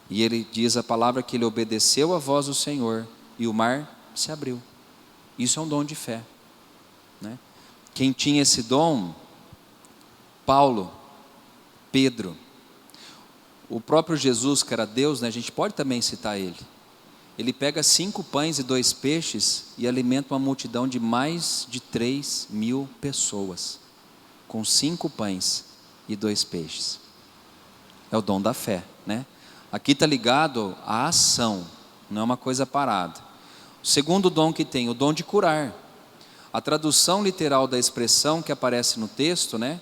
E ele diz a palavra que ele obedeceu a voz do Senhor e o mar se abriu. Isso é um dom de fé, né? Quem tinha esse dom? Paulo, Pedro. O próprio Jesus, que era Deus, né? A gente pode também citar ele. ele pega 5 pães e 2 peixes e alimenta uma multidão de mais de 3.000 pessoas, com 5 pães e 2 peixes. É o dom da fé, né? Aqui está ligado à ação, não é uma coisa parada. O segundo dom que tem, o dom de curar. A tradução literal da expressão que aparece no texto, né?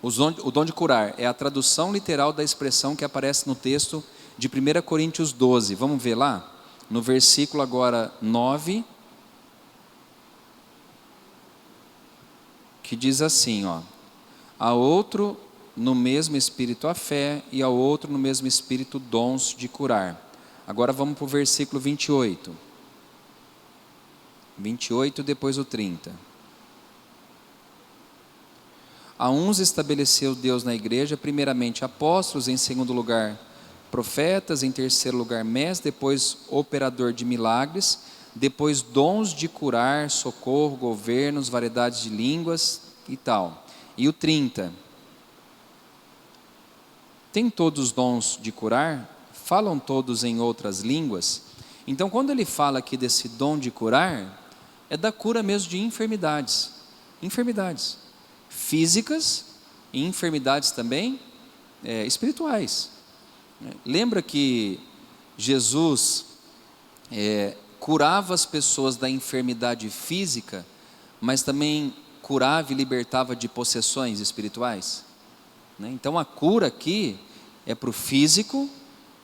O dom de curar é a tradução literal da expressão que aparece no texto de 1 Coríntios 12. Vamos ver lá? No versículo agora 9, que diz assim, ó: a outro no mesmo espírito a fé, e ao outro no mesmo espírito dons de curar. Agora vamos para o versículo 28. 28 depois o 30. A uns estabeleceu Deus na igreja, primeiramente apóstolos, em segundo lugar profetas, em terceiro lugar mestres, depois operador de milagres, depois dons de curar, socorro, governos, variedades de línguas e tal. E o 30. Tem todos os dons de curar? Falam todos em outras línguas? Então, quando ele fala aqui desse dom de curar, é da cura mesmo de enfermidades. Enfermidades físicas e enfermidades também espirituais. Lembra que Jesus curava as pessoas da enfermidade física, mas também curava e libertava de possessões espirituais? Então a cura aqui é para o físico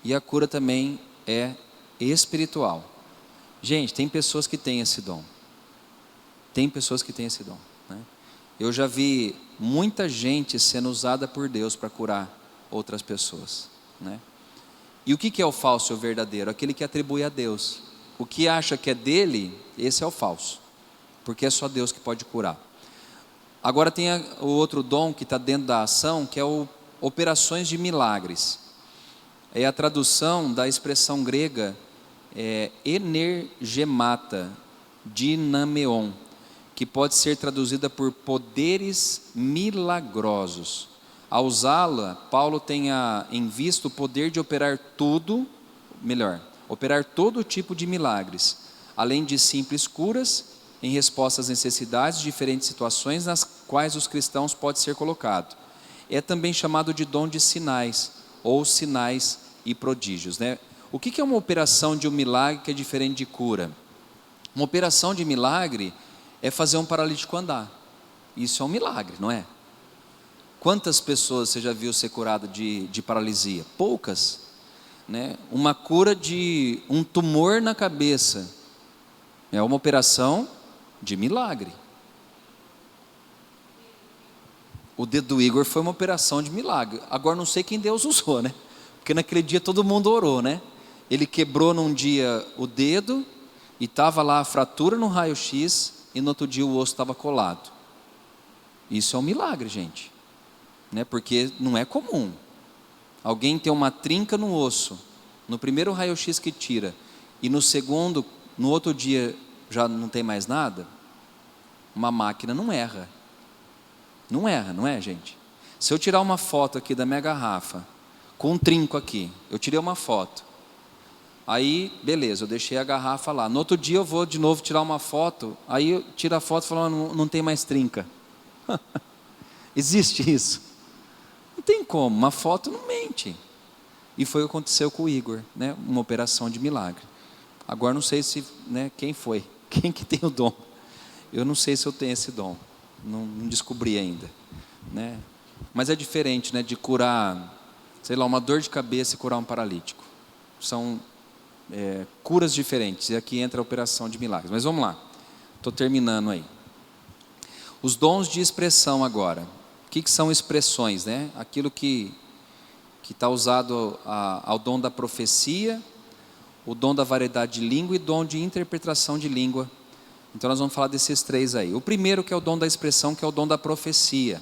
e a cura também é espiritual. Gente, tem pessoas que têm esse dom. Tem pessoas que têm esse dom, né? Eu já vi muita gente sendo usada por Deus para curar outras pessoas, né? E o que é o falso e o verdadeiro? Aquele que atribui a Deus. O que acha que é dele, esse é o falso, porque é só Deus que pode curar. Agora tem o outro dom que está dentro da ação, que é operações de milagres. É a tradução da expressão grega energemata, dinameon, que pode ser traduzida por poderes milagrosos. Ao usá-la, Paulo tem em vista o poder de operar operar todo tipo de milagres, além de simples curas em resposta às necessidades de diferentes situações nas quais os cristãos podem ser colocados. É também chamado de dom de sinais, ou sinais e prodígios, né? O que é uma operação de um milagre que é diferente de cura? Uma operação de milagre é fazer um paralítico andar. Isso é um milagre, não é? Quantas pessoas você já viu ser curado de paralisia? Poucas, né? Uma cura de um tumor na cabeça é uma operação de milagre. O dedo do Igor foi uma operação de milagre. Agora não sei quem Deus usou, né? Porque naquele dia todo mundo orou, né? Ele quebrou num dia o dedo e estava lá a fratura no raio-x, e no outro dia o osso estava colado. Isso é um milagre, gente, né? Porque não é comum alguém ter uma trinca no osso no primeiro raio-x que tira, e no segundo, no outro dia já não tem mais nada. Uma máquina não erra. Não erra, não é, gente? Se eu tirar uma foto aqui da minha garrafa com um trinco aqui, eu tirei uma foto, aí beleza, eu deixei a garrafa lá. No outro dia eu vou de novo tirar uma foto, aí eu tiro a foto e falo, não tem mais trinca. Existe isso? Não tem como, uma foto não mente. E foi o que aconteceu com o Igor, né? Uma operação de milagre. Agora não sei se, né, quem foi, quem que tem o dom. Eu não sei se eu tenho esse dom, não descobri ainda, né? Mas é diferente, né, de curar, sei lá, uma dor de cabeça e curar um paralítico. São curas diferentes, e aqui entra a operação de milagres. Mas vamos lá, estou terminando aí. Os dons de expressão agora. O que são expressões, né? Aquilo que está usado ao dom da profecia, o dom da variedade de língua e dom de interpretação de língua. Então nós vamos falar desses 3 aí. O primeiro, que é o dom da expressão, que é o dom da profecia.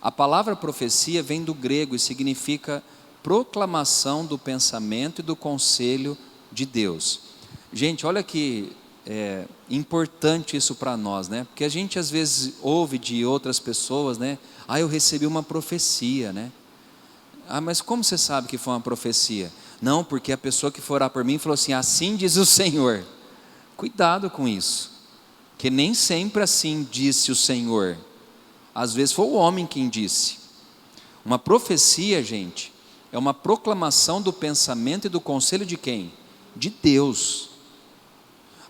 A palavra profecia vem do grego e significa proclamação do pensamento e do conselho de Deus. Gente, olha que importante isso para nós, né? Porque a gente às vezes ouve de outras pessoas, né? Eu recebi uma profecia, né? Mas como você sabe que foi uma profecia? Não, porque a pessoa que for orar por mim falou assim, assim diz o Senhor. Cuidado com isso, que nem sempre assim disse o Senhor. Às vezes foi o homem quem disse. Uma profecia, gente, é uma proclamação do pensamento e do conselho de quem? De Deus.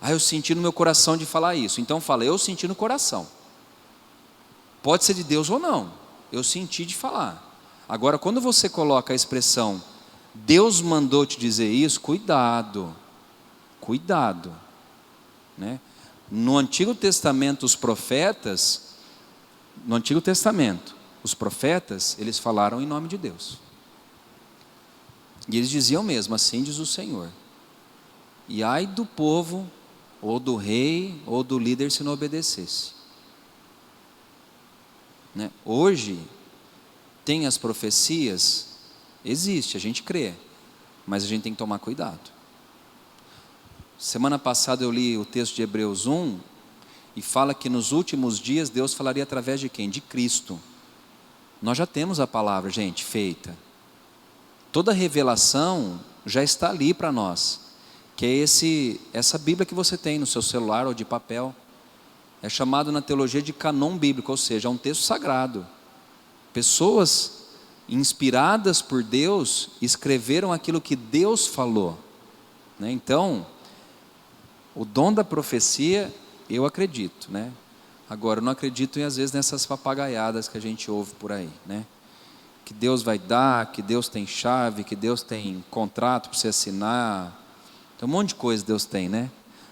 Eu senti no meu coração de falar isso. Então fala, eu senti no coração. Pode ser de Deus ou não. Eu senti de falar. Agora, quando você coloca a expressão, Deus mandou te dizer isso, cuidado. Cuidado. Né? No Antigo Testamento, os profetas, eles falaram em nome de Deus. E eles diziam mesmo, assim diz o Senhor. E ai do povo, ou do rei, ou do líder se não obedecesse. Né? Hoje, tem as profecias, existe, a gente crê, mas a gente tem que tomar cuidado. Semana passada eu li o texto de Hebreus 1, e fala que nos últimos dias Deus falaria através de quem? De Cristo. Nós já temos a palavra, gente, feita. Toda revelação já está ali para nós, que é essa Bíblia que você tem no seu celular ou de papel. É chamado na teologia de canon bíblico, ou seja, é um texto sagrado. Pessoas inspiradas por Deus escreveram aquilo que Deus falou. Né? Então, o dom da profecia, eu acredito, né? Agora, eu não acredito às vezes nessas papagaiadas que a gente ouve por aí, né? Que Deus vai dar, que Deus tem chave, que Deus tem contrato para você assinar. Tem um monte de coisa Deus tem, né?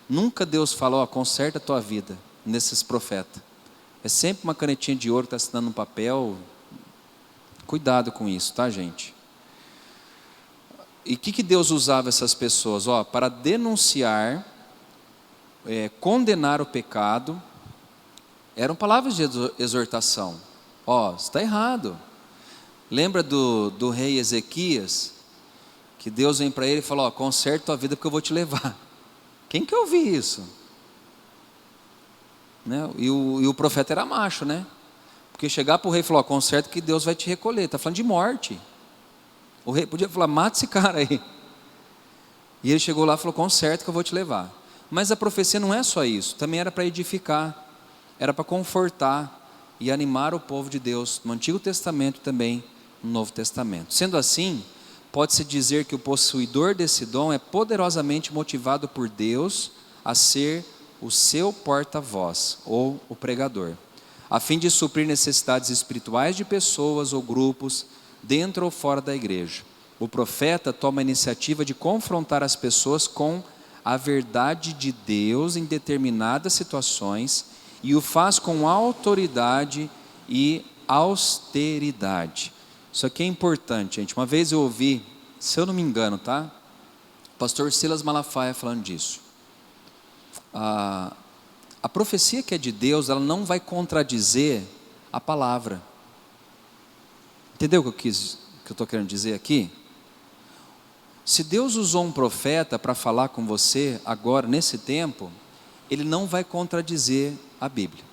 Nunca Deus falou, conserta a tua vida, nesses profetas. É sempre uma canetinha de ouro que está assinando um papel. Cuidado com isso, tá, gente? E o que Deus usava essas pessoas? Para denunciar, condenar o pecado. Eram palavras de exortação. Você está errado. Lembra do rei Ezequias? Que Deus vem para ele e fala, conserta a tua vida porque eu vou te levar. Quem que ouviu isso? Né? E o profeta era macho, né? Porque chegar para o rei e falar, conserta que Deus vai te recolher. Está falando de morte. O rei podia falar, mata esse cara aí. E ele chegou lá e falou, conserta que eu vou te levar. Mas a profecia não é só isso, também era para edificar, era para confortar e animar o povo de Deus, no Antigo Testamento e também no Novo Testamento. Sendo assim, pode-se dizer que o possuidor desse dom é poderosamente motivado por Deus a ser o seu porta-voz, ou o pregador, a fim de suprir necessidades espirituais de pessoas ou grupos, dentro ou fora da igreja. O profeta toma a iniciativa de confrontar as pessoas com a verdade de Deus em determinadas situações e o faz com autoridade e austeridade. Isso aqui é importante, gente. Uma vez eu ouvi, se eu não me engano, tá? O pastor Silas Malafaia falando disso. A profecia que é de Deus, ela não vai contradizer a palavra. Entendeu o que eu estou querendo dizer aqui? Se Deus usou um profeta para falar com você agora, nesse tempo, ele não vai contradizer a Bíblia.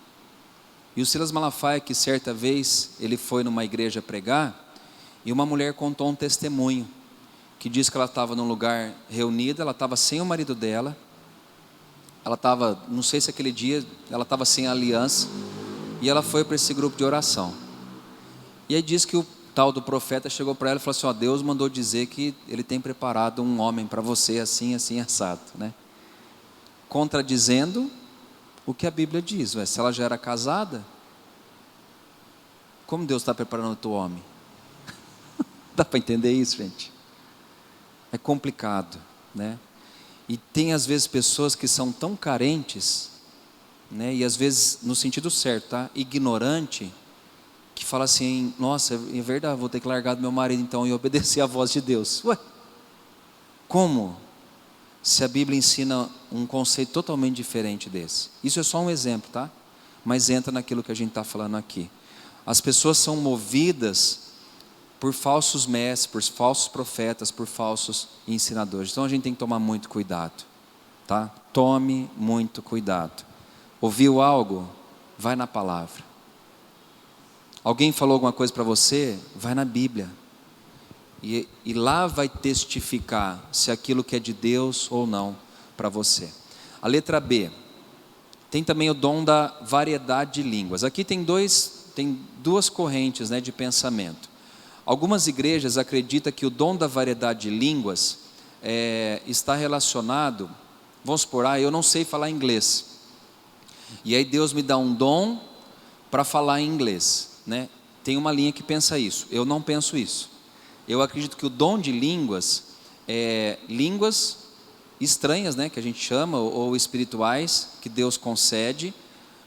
E o Silas Malafaia, que certa vez ele foi numa igreja pregar, e uma mulher contou um testemunho, que diz que ela estava num lugar reunida, ela estava sem o marido dela, ela estava, não sei se aquele dia, ela estava sem aliança, e ela foi para esse grupo de oração. E aí diz que o tal do profeta chegou para ela e falou assim, Deus mandou dizer que ele tem preparado um homem para você assim, assim, assado, né? Contradizendo o que a Bíblia diz. Se ela já era casada, como Deus está preparando o teu homem? Dá para entender isso, gente? É complicado, né? E tem às vezes pessoas que são tão carentes, né? E às vezes no sentido certo, tá? Ignorante, que fala assim, nossa, é verdade, vou ter que largar do meu marido então e obedecer à voz de Deus. Ué, como? Se a Bíblia ensina um conceito totalmente diferente desse. Isso é só um exemplo, tá? Mas entra naquilo que a gente está falando aqui. As pessoas são movidas por falsos mestres, por falsos profetas, por falsos ensinadores. Então a gente tem que tomar muito cuidado, tá? Tome muito cuidado. Ouviu algo? Vai na palavra. Alguém falou alguma coisa para você? Vai na Bíblia. E lá vai testificar se aquilo que é de Deus ou não para você. A letra B, tem também o dom da variedade de línguas. Aqui tem duas correntes, né, de pensamento. Algumas igrejas acreditam que o dom da variedade de línguas está relacionado, vamos supor, eu não sei falar inglês, e aí Deus me dá um dom para falar em inglês, né? Tem uma linha que pensa isso, eu não penso isso. Eu acredito que o dom de línguas é línguas estranhas, né, que a gente chama, ou espirituais, que Deus concede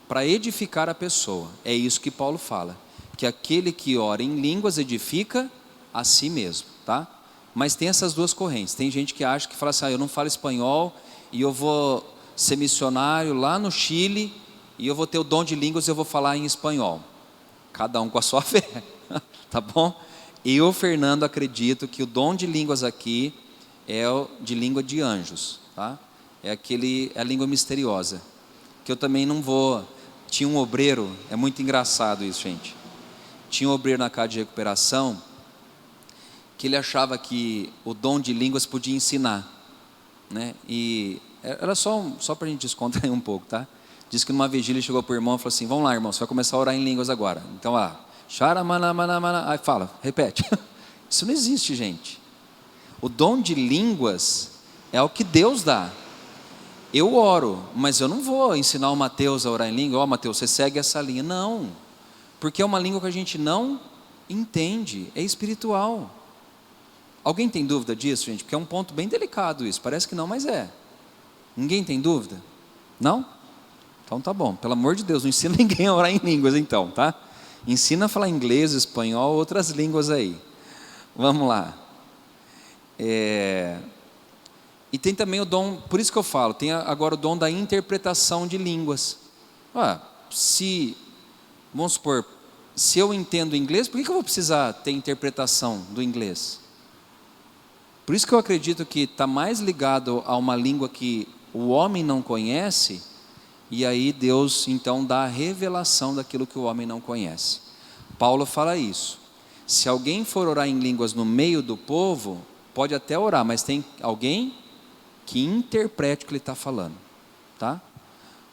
para edificar a pessoa. É isso que Paulo fala, que aquele que ora em línguas edifica a si mesmo, tá? Mas tem essas duas correntes. Tem gente que acha que fala assim, eu não falo espanhol e eu vou ser missionário lá no Chile e eu vou ter o dom de línguas e eu vou falar em espanhol. Cada um com a sua fé, tá bom? Eu, Fernando, acredito que o dom de línguas aqui é o de língua de anjos, tá? É a língua misteriosa, que eu também não vou. Tinha um obreiro, é muito engraçado isso, gente. Tinha um obreiro na casa de recuperação que ele achava que o dom de línguas podia ensinar, né? E era só para a gente descontrair um pouco, tá? Diz que numa vigília ele chegou para o irmão e falou assim: vamos lá, irmão, você vai começar a orar em línguas agora. Então, aí fala, repete. Isso não existe, gente. O dom de línguas é o que Deus dá. Eu oro, mas eu não vou ensinar o Mateus a orar em língua. Mateus, você segue essa linha. Não, porque é uma língua que a gente não entende, é espiritual. Alguém tem dúvida disso, gente? Porque é um ponto bem delicado isso, parece que não, mas é. Ninguém tem dúvida? Não? Então tá bom, pelo amor de Deus, não ensina ninguém a orar em línguas então, tá? Ensina a falar inglês, espanhol, outras línguas aí. Vamos lá. E tem também o dom, por isso que eu falo, tem agora o dom da interpretação de línguas. Vamos supor, se eu entendo inglês, por que eu vou precisar ter interpretação do inglês? Por isso que eu acredito que está mais ligado a uma língua que o homem não conhece, e aí Deus então dá a revelação daquilo que o homem não conhece. Paulo fala isso. Se alguém for orar em línguas no meio do povo, pode até orar, mas tem alguém que interprete o que ele está falando, tá?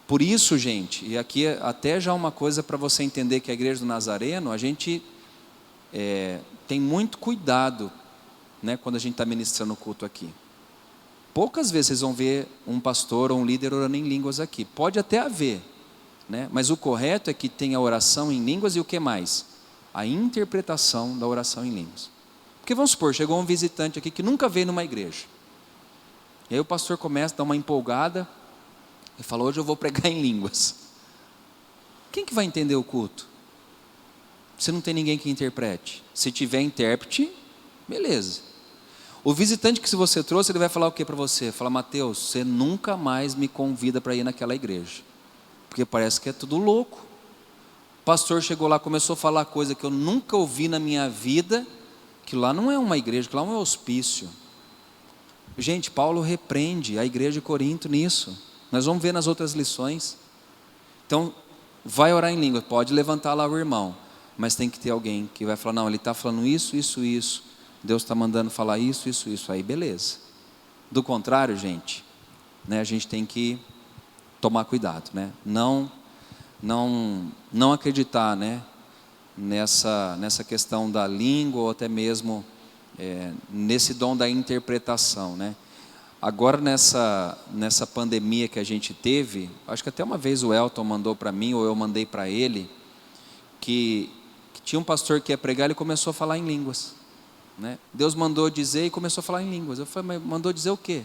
Por isso, gente, e aqui até já uma coisa para você entender que a igreja do Nazareno, a gente tem muito cuidado, né, quando a gente está ministrando o culto aqui. Poucas vezes vocês vão ver um pastor ou um líder orando em línguas aqui. Pode até haver, né? Mas o correto é que tenha a oração em línguas e o que mais? A interpretação da oração em línguas. Porque vamos supor, chegou um visitante aqui que nunca veio numa igreja. E aí o pastor começa a dar uma empolgada e fala: hoje eu vou pregar em línguas. Quem que vai entender o culto? Se não tem ninguém que interprete. Se tiver intérprete, beleza. O visitante que se você trouxe, ele vai falar o que para você? Fala: Mateus, você nunca mais me convida para ir naquela igreja, porque parece que é tudo louco. O pastor chegou lá, começou a falar coisa que eu nunca ouvi na minha vida, que lá não é uma igreja, que lá é um hospício. Gente, Paulo repreende a igreja de Corinto nisso. Nós vamos ver nas outras lições. Então, vai orar em língua, pode levantar lá o irmão, mas tem que ter alguém que vai falar: não, ele está falando isso, isso, isso. Deus está mandando falar isso, isso, isso, aí beleza. Do contrário, gente, né, a gente tem que tomar cuidado, né? Não acreditar, né, nessa questão da língua, ou até mesmo nesse dom da interpretação, né? Agora nessa pandemia que a gente teve, acho que até uma vez o Elton mandou para mim, ou eu mandei para ele, que tinha um pastor que ia pregar, ele começou a falar em línguas. Né? Deus mandou dizer e começou a falar em línguas. Eu falei: mas mandou dizer o quê?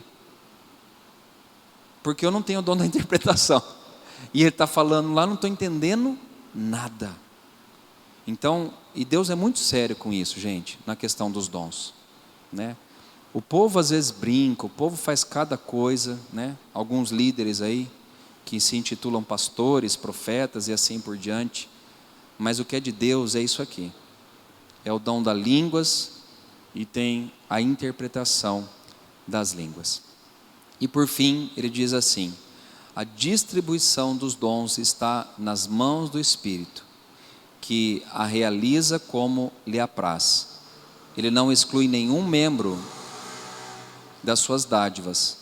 Porque eu não tenho o dom da interpretação. E ele está falando lá, não estou entendendo nada. Então, e Deus é muito sério com isso, gente, na questão dos dons, né? O povo às vezes brinca, o povo faz cada coisa, né? Alguns líderes aí que se intitulam pastores, profetas e assim por diante. Mas o que é de Deus é isso aqui. É o dom das línguas e tem a interpretação das línguas. E por fim, ele diz assim: a distribuição dos dons está nas mãos do Espírito, que a realiza como lhe apraz. Ele não exclui nenhum membro das suas dádivas,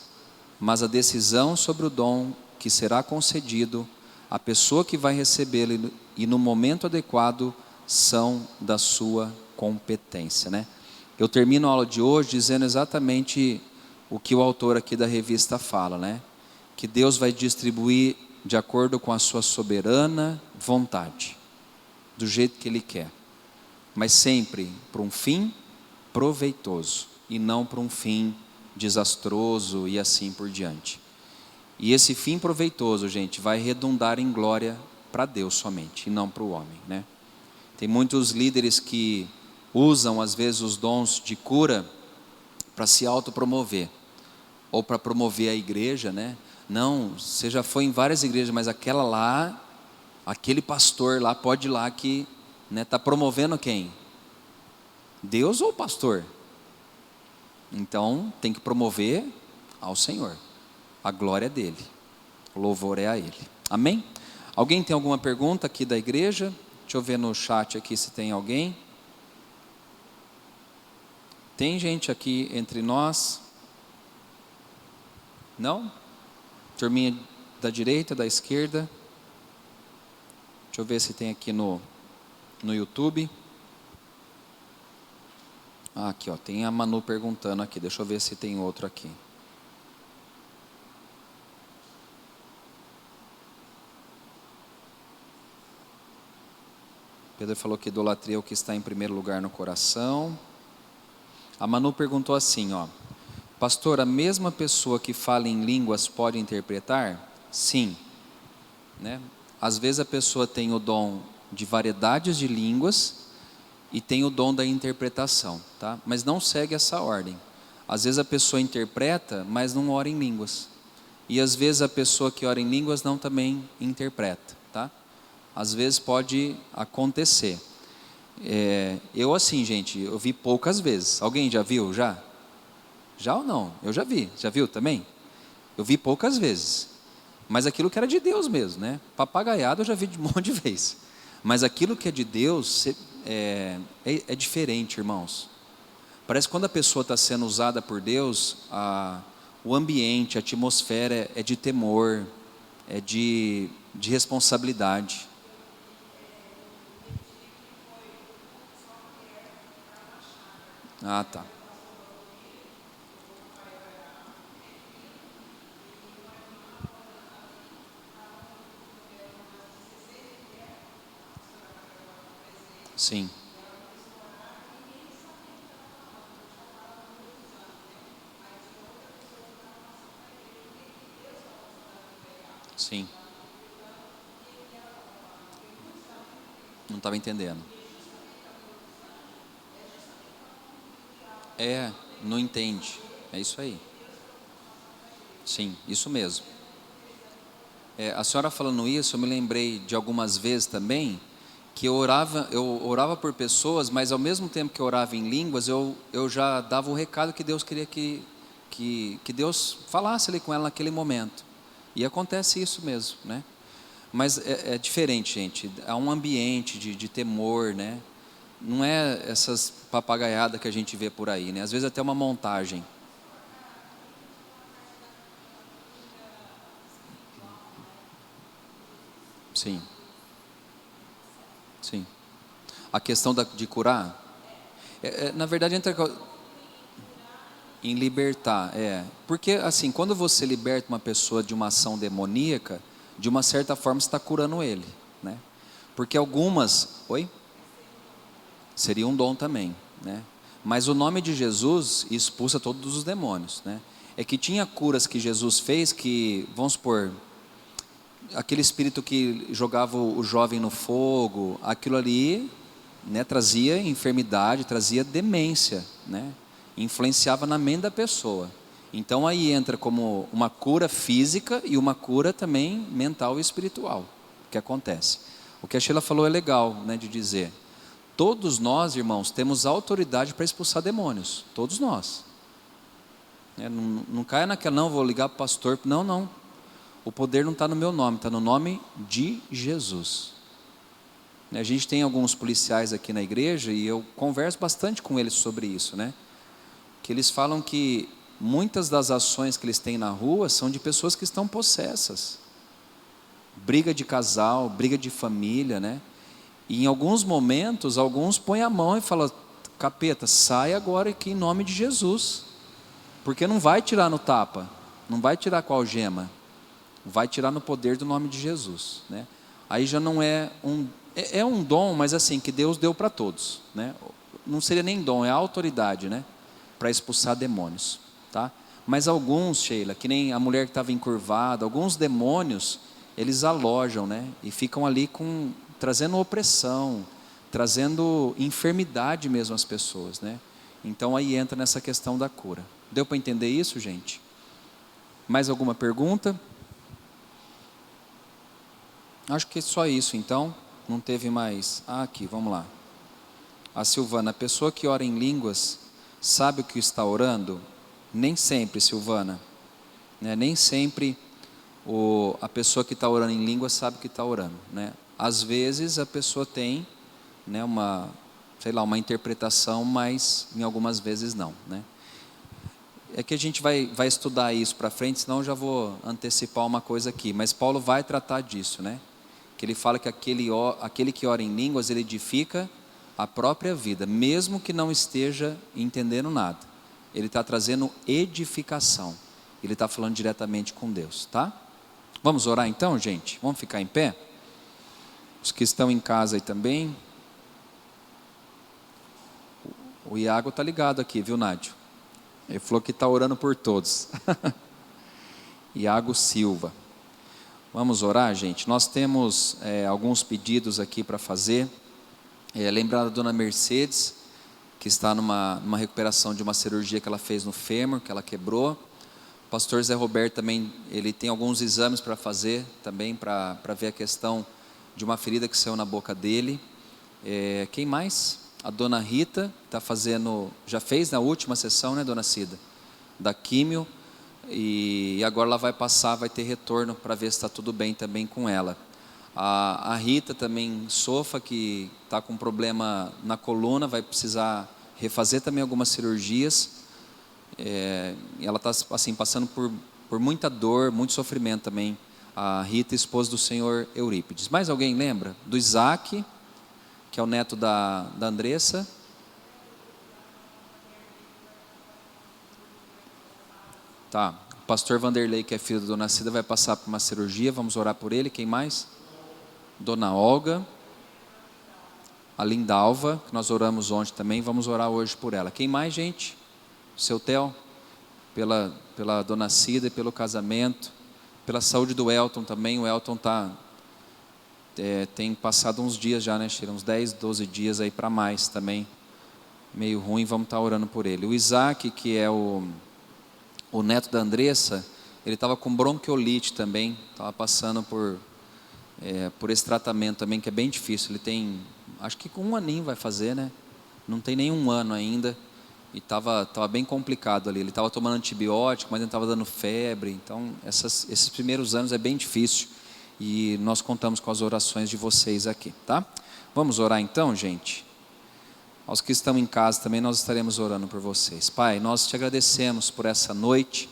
mas a decisão sobre o dom que será concedido, a pessoa que vai recebê-lo e no momento adequado são da sua competência, né? Eu termino a aula de hoje dizendo exatamente o que o autor aqui da revista fala, né? Que Deus vai distribuir de acordo com a sua soberana vontade, do jeito que Ele quer, mas sempre para um fim proveitoso e não para um fim desastroso e assim por diante. E esse fim proveitoso, gente, vai redundar em glória para Deus somente, e não para o homem, né? Tem muitos líderes que usam às vezes os dons de cura para se autopromover, ou para promover a igreja, né? Não, você já foi em várias igrejas, mas aquela lá, aquele pastor lá, pode ir lá que está promovendo quem? Deus ou o pastor? Então tem que promover ao Senhor, a glória é dele, o louvor é a Ele, amém? Alguém tem alguma pergunta aqui da igreja? Deixa eu ver no chat aqui se tem alguém. Tem gente aqui entre nós? Não? Turminha da direita, da esquerda? Deixa eu ver se tem aqui no YouTube. Aqui, ó, tem a Manu perguntando aqui. Deixa eu ver se tem outro aqui. Pedro falou que idolatria é o que está em primeiro lugar no coração. A Manu perguntou assim, ó: pastor, a mesma pessoa que fala em línguas pode interpretar? Sim, né? Às vezes a pessoa tem o dom de variedades de línguas e tem o dom da interpretação, tá? Mas não segue essa ordem. Às vezes a pessoa interpreta, mas não ora em línguas. E às vezes a pessoa que ora em línguas não também interpreta, tá? Às vezes pode acontecer. Eu assim, gente, eu vi poucas vezes. Alguém já viu? Já ou não? Eu já vi. Já viu também? Eu vi poucas vezes. Mas aquilo que era de Deus mesmo, né? Papagaiado eu já vi de um monte de vezes. Mas aquilo que é de Deus é diferente, irmãos. Parece que quando a pessoa está sendo usada por Deus, o ambiente, a atmosfera é de temor, é de responsabilidade. Ah, tá. Sim. Sim. Não estava entendendo. Não entende. É isso aí. Sim, isso mesmo. A senhora falando isso, eu me lembrei de algumas vezes também que eu orava por pessoas, mas ao mesmo tempo que eu orava em línguas, eu já dava o recado que Deus queria que Deus falasse ali com ela naquele momento. E acontece isso mesmo, né? Mas é diferente, gente. Há um ambiente de temor, né? Não é essas papagaiadas que a gente vê por aí, né? Às vezes até uma montagem. Sim. Sim. A questão de curar, na verdade entra em libertar, porque assim, quando você liberta uma pessoa de uma ação demoníaca, de uma certa forma você está curando ele, né? Porque algumas, seria um dom também, né? Mas o nome de Jesus expulsa todos os demônios, né? É que tinha curas que Jesus fez que, vamos supor, aquele espírito que jogava o jovem no fogo, aquilo ali, né, trazia enfermidade, trazia demência, né? Influenciava na mente da pessoa. Então aí entra como uma cura física e uma cura também mental e espiritual, que acontece. O que a Sheila falou é legal, né, de dizer. Todos nós, irmãos, temos autoridade para expulsar demônios. Todos nós. Não caia naquela, não, vou ligar para o pastor. Não, não. O poder não está no meu nome, está no nome de Jesus. A gente tem alguns policiais aqui na igreja e eu converso bastante com eles sobre isso, né? Que eles falam que muitas das ações que eles têm na rua são de pessoas que estão possessas. Briga de casal, briga de família, né? E em alguns momentos, alguns põem a mão e falam: capeta, sai agora aqui em nome de Jesus. Porque não vai tirar no tapa, não vai tirar com a algema, vai tirar no poder do nome de Jesus, né? Aí já não é um dom, mas assim, que Deus deu para todos, né? Não seria nem dom, é autoridade, né? Para expulsar demônios, tá? Mas alguns, Sheila, que nem a mulher que estava encurvada, alguns demônios, eles alojam, né? E ficam ali trazendo opressão, trazendo enfermidade mesmo às pessoas, né? Então aí entra nessa questão da cura. Deu para entender isso, gente? Mais alguma pergunta? Acho que é só isso, então. Não teve mais. Aqui, vamos lá. A Silvana: a pessoa que ora em línguas sabe o que está orando? Nem sempre, Silvana, né? Nem sempre a pessoa que está orando em línguas sabe o que está orando, né? Às vezes a pessoa tem, né, uma interpretação, mas em algumas vezes não, né? É que a gente vai estudar isso para frente, senão eu já vou antecipar uma coisa aqui. Mas Paulo vai tratar disso, né? Que ele fala que aquele que ora em línguas, ele edifica a própria vida, mesmo que não esteja entendendo nada. Ele está trazendo edificação. Ele está falando diretamente com Deus, tá? Vamos orar então, gente? Vamos ficar em pé? Os que estão em casa aí também. O Iago está ligado aqui, viu, Nádio? Ele falou que está orando por todos. Iago Silva. Vamos orar, gente? Nós temos alguns pedidos aqui para fazer. Lembrar da dona Mercedes, que está numa recuperação de uma cirurgia que ela fez no fêmur, que ela quebrou. O pastor Zé Roberto também, ele tem alguns exames para fazer também, para ver a questão de uma ferida que saiu na boca dele. Quem mais? A dona Rita está fazendo, já fez na última sessão, né, dona Cida? Da químio, e agora ela vai passar, vai ter retorno para ver se está tudo bem também com ela. A Rita também sofre, que está com problema na coluna, vai precisar refazer também algumas cirurgias. Ela está assim, passando por muita dor, muito sofrimento também. A Rita, esposa do senhor Eurípides. Mais alguém lembra? Do Isaac, que é o neto da Andressa. Tá, o pastor Vanderlei, que é filho da dona Cida, vai passar por uma cirurgia, vamos orar por ele. Quem mais? Dona Olga, a Lindalva, que nós oramos ontem também, vamos orar hoje por ela. Quem mais, gente? Seu Theo, pela dona Cida e pelo casamento, pela saúde do Elton também. O Elton tem passado uns dias já, né, Sheila? Uns 10, 12 dias aí para mais também, meio ruim, vamos estar orando por ele. O Isaac, que é o neto da Andressa, ele estava com bronquiolite também, estava passando por esse tratamento também, que é bem difícil. Ele tem, acho que com um aninho vai fazer, né? Não tem nem um ano ainda, e estava bem complicado ali. Ele estava tomando antibiótico, mas ele estava dando febre. Então esses primeiros anos é bem difícil, e nós contamos com as orações de vocês aqui, tá? Vamos orar então, gente? Aos que estão em casa também, nós estaremos orando por vocês. Pai, nós te agradecemos por essa noite.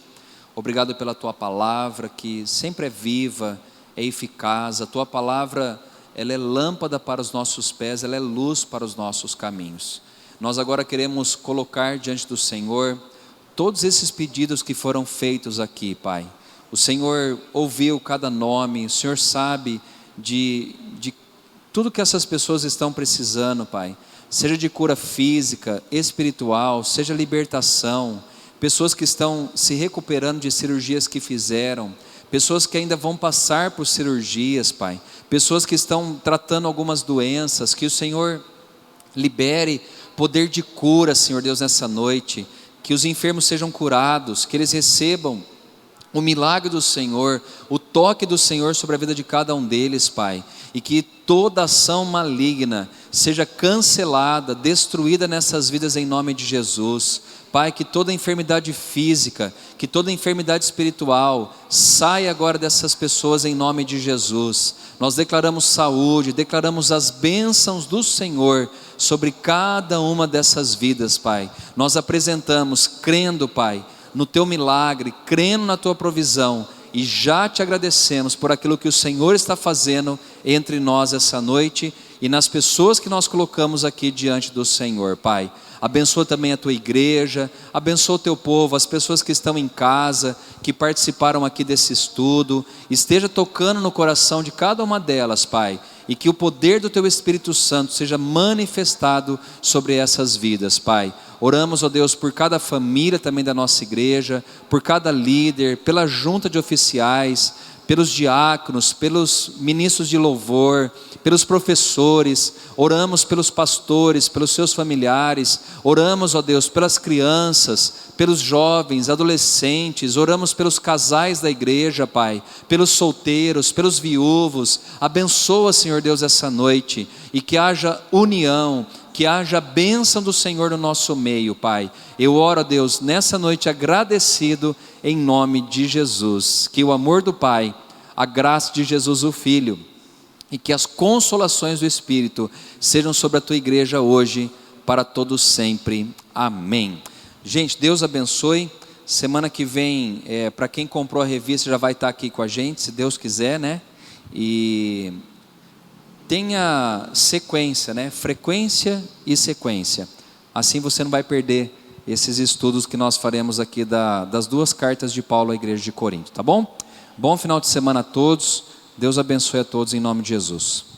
Obrigado pela tua palavra, que sempre é viva, é eficaz. A tua palavra, ela é lâmpada para os nossos pés, ela é luz para os nossos caminhos. Nós agora queremos colocar diante do Senhor todos esses pedidos que foram feitos aqui, Pai. O Senhor ouviu cada nome, o Senhor sabe de tudo que essas pessoas estão precisando, Pai. Seja de cura física, espiritual, seja libertação, pessoas que estão se recuperando de cirurgias que fizeram, pessoas que ainda vão passar por cirurgias, Pai, pessoas que estão tratando algumas doenças, que o Senhor libere poder de cura, Senhor Deus, nessa noite, que os enfermos sejam curados, que eles recebam o milagre do Senhor, o toque do Senhor sobre a vida de cada um deles, Pai, e que toda ação maligna seja cancelada, destruída nessas vidas em nome de Jesus. Pai, que toda enfermidade física, que toda enfermidade espiritual saia agora dessas pessoas em nome de Jesus. Nós declaramos saúde, declaramos as bênçãos do Senhor sobre cada uma dessas vidas, Pai. Nós apresentamos crendo, Pai, no teu milagre, crendo na tua provisão, e já te agradecemos por aquilo que o Senhor está fazendo entre nós essa noite e nas pessoas que nós colocamos aqui diante do Senhor, Pai. Abençoa também a tua igreja, abençoa o teu povo, as pessoas que estão em casa, que participaram aqui desse estudo, esteja tocando no coração de cada uma delas, Pai, e que o poder do teu Espírito Santo seja manifestado sobre essas vidas, Pai. Oramos, ó Deus, por cada família também da nossa igreja, por cada líder, pela junta de oficiais, pelos diáconos, pelos ministros de louvor, pelos professores, oramos pelos pastores, pelos seus familiares, oramos, ó Deus, pelas crianças, pelos jovens, adolescentes, oramos pelos casais da igreja, Pai, pelos solteiros, pelos viúvos. Abençoa, Senhor Deus, essa noite, e que haja união, que haja a bênção do Senhor no nosso meio, Pai. Eu oro, a Deus, nessa noite agradecido em nome de Jesus, que o amor do Pai, a graça de Jesus o Filho e que as consolações do Espírito sejam sobre a tua igreja hoje, para todos sempre. Amém. Gente, Deus abençoe. Semana que vem, para quem comprou a revista já vai estar aqui com a gente, se Deus quiser, né? E tenha sequência, né? Frequência e sequência. Assim você não vai perder esses estudos que nós faremos aqui das duas cartas de Paulo à igreja de Corinto, tá bom? Bom final de semana a todos. Deus abençoe a todos em nome de Jesus.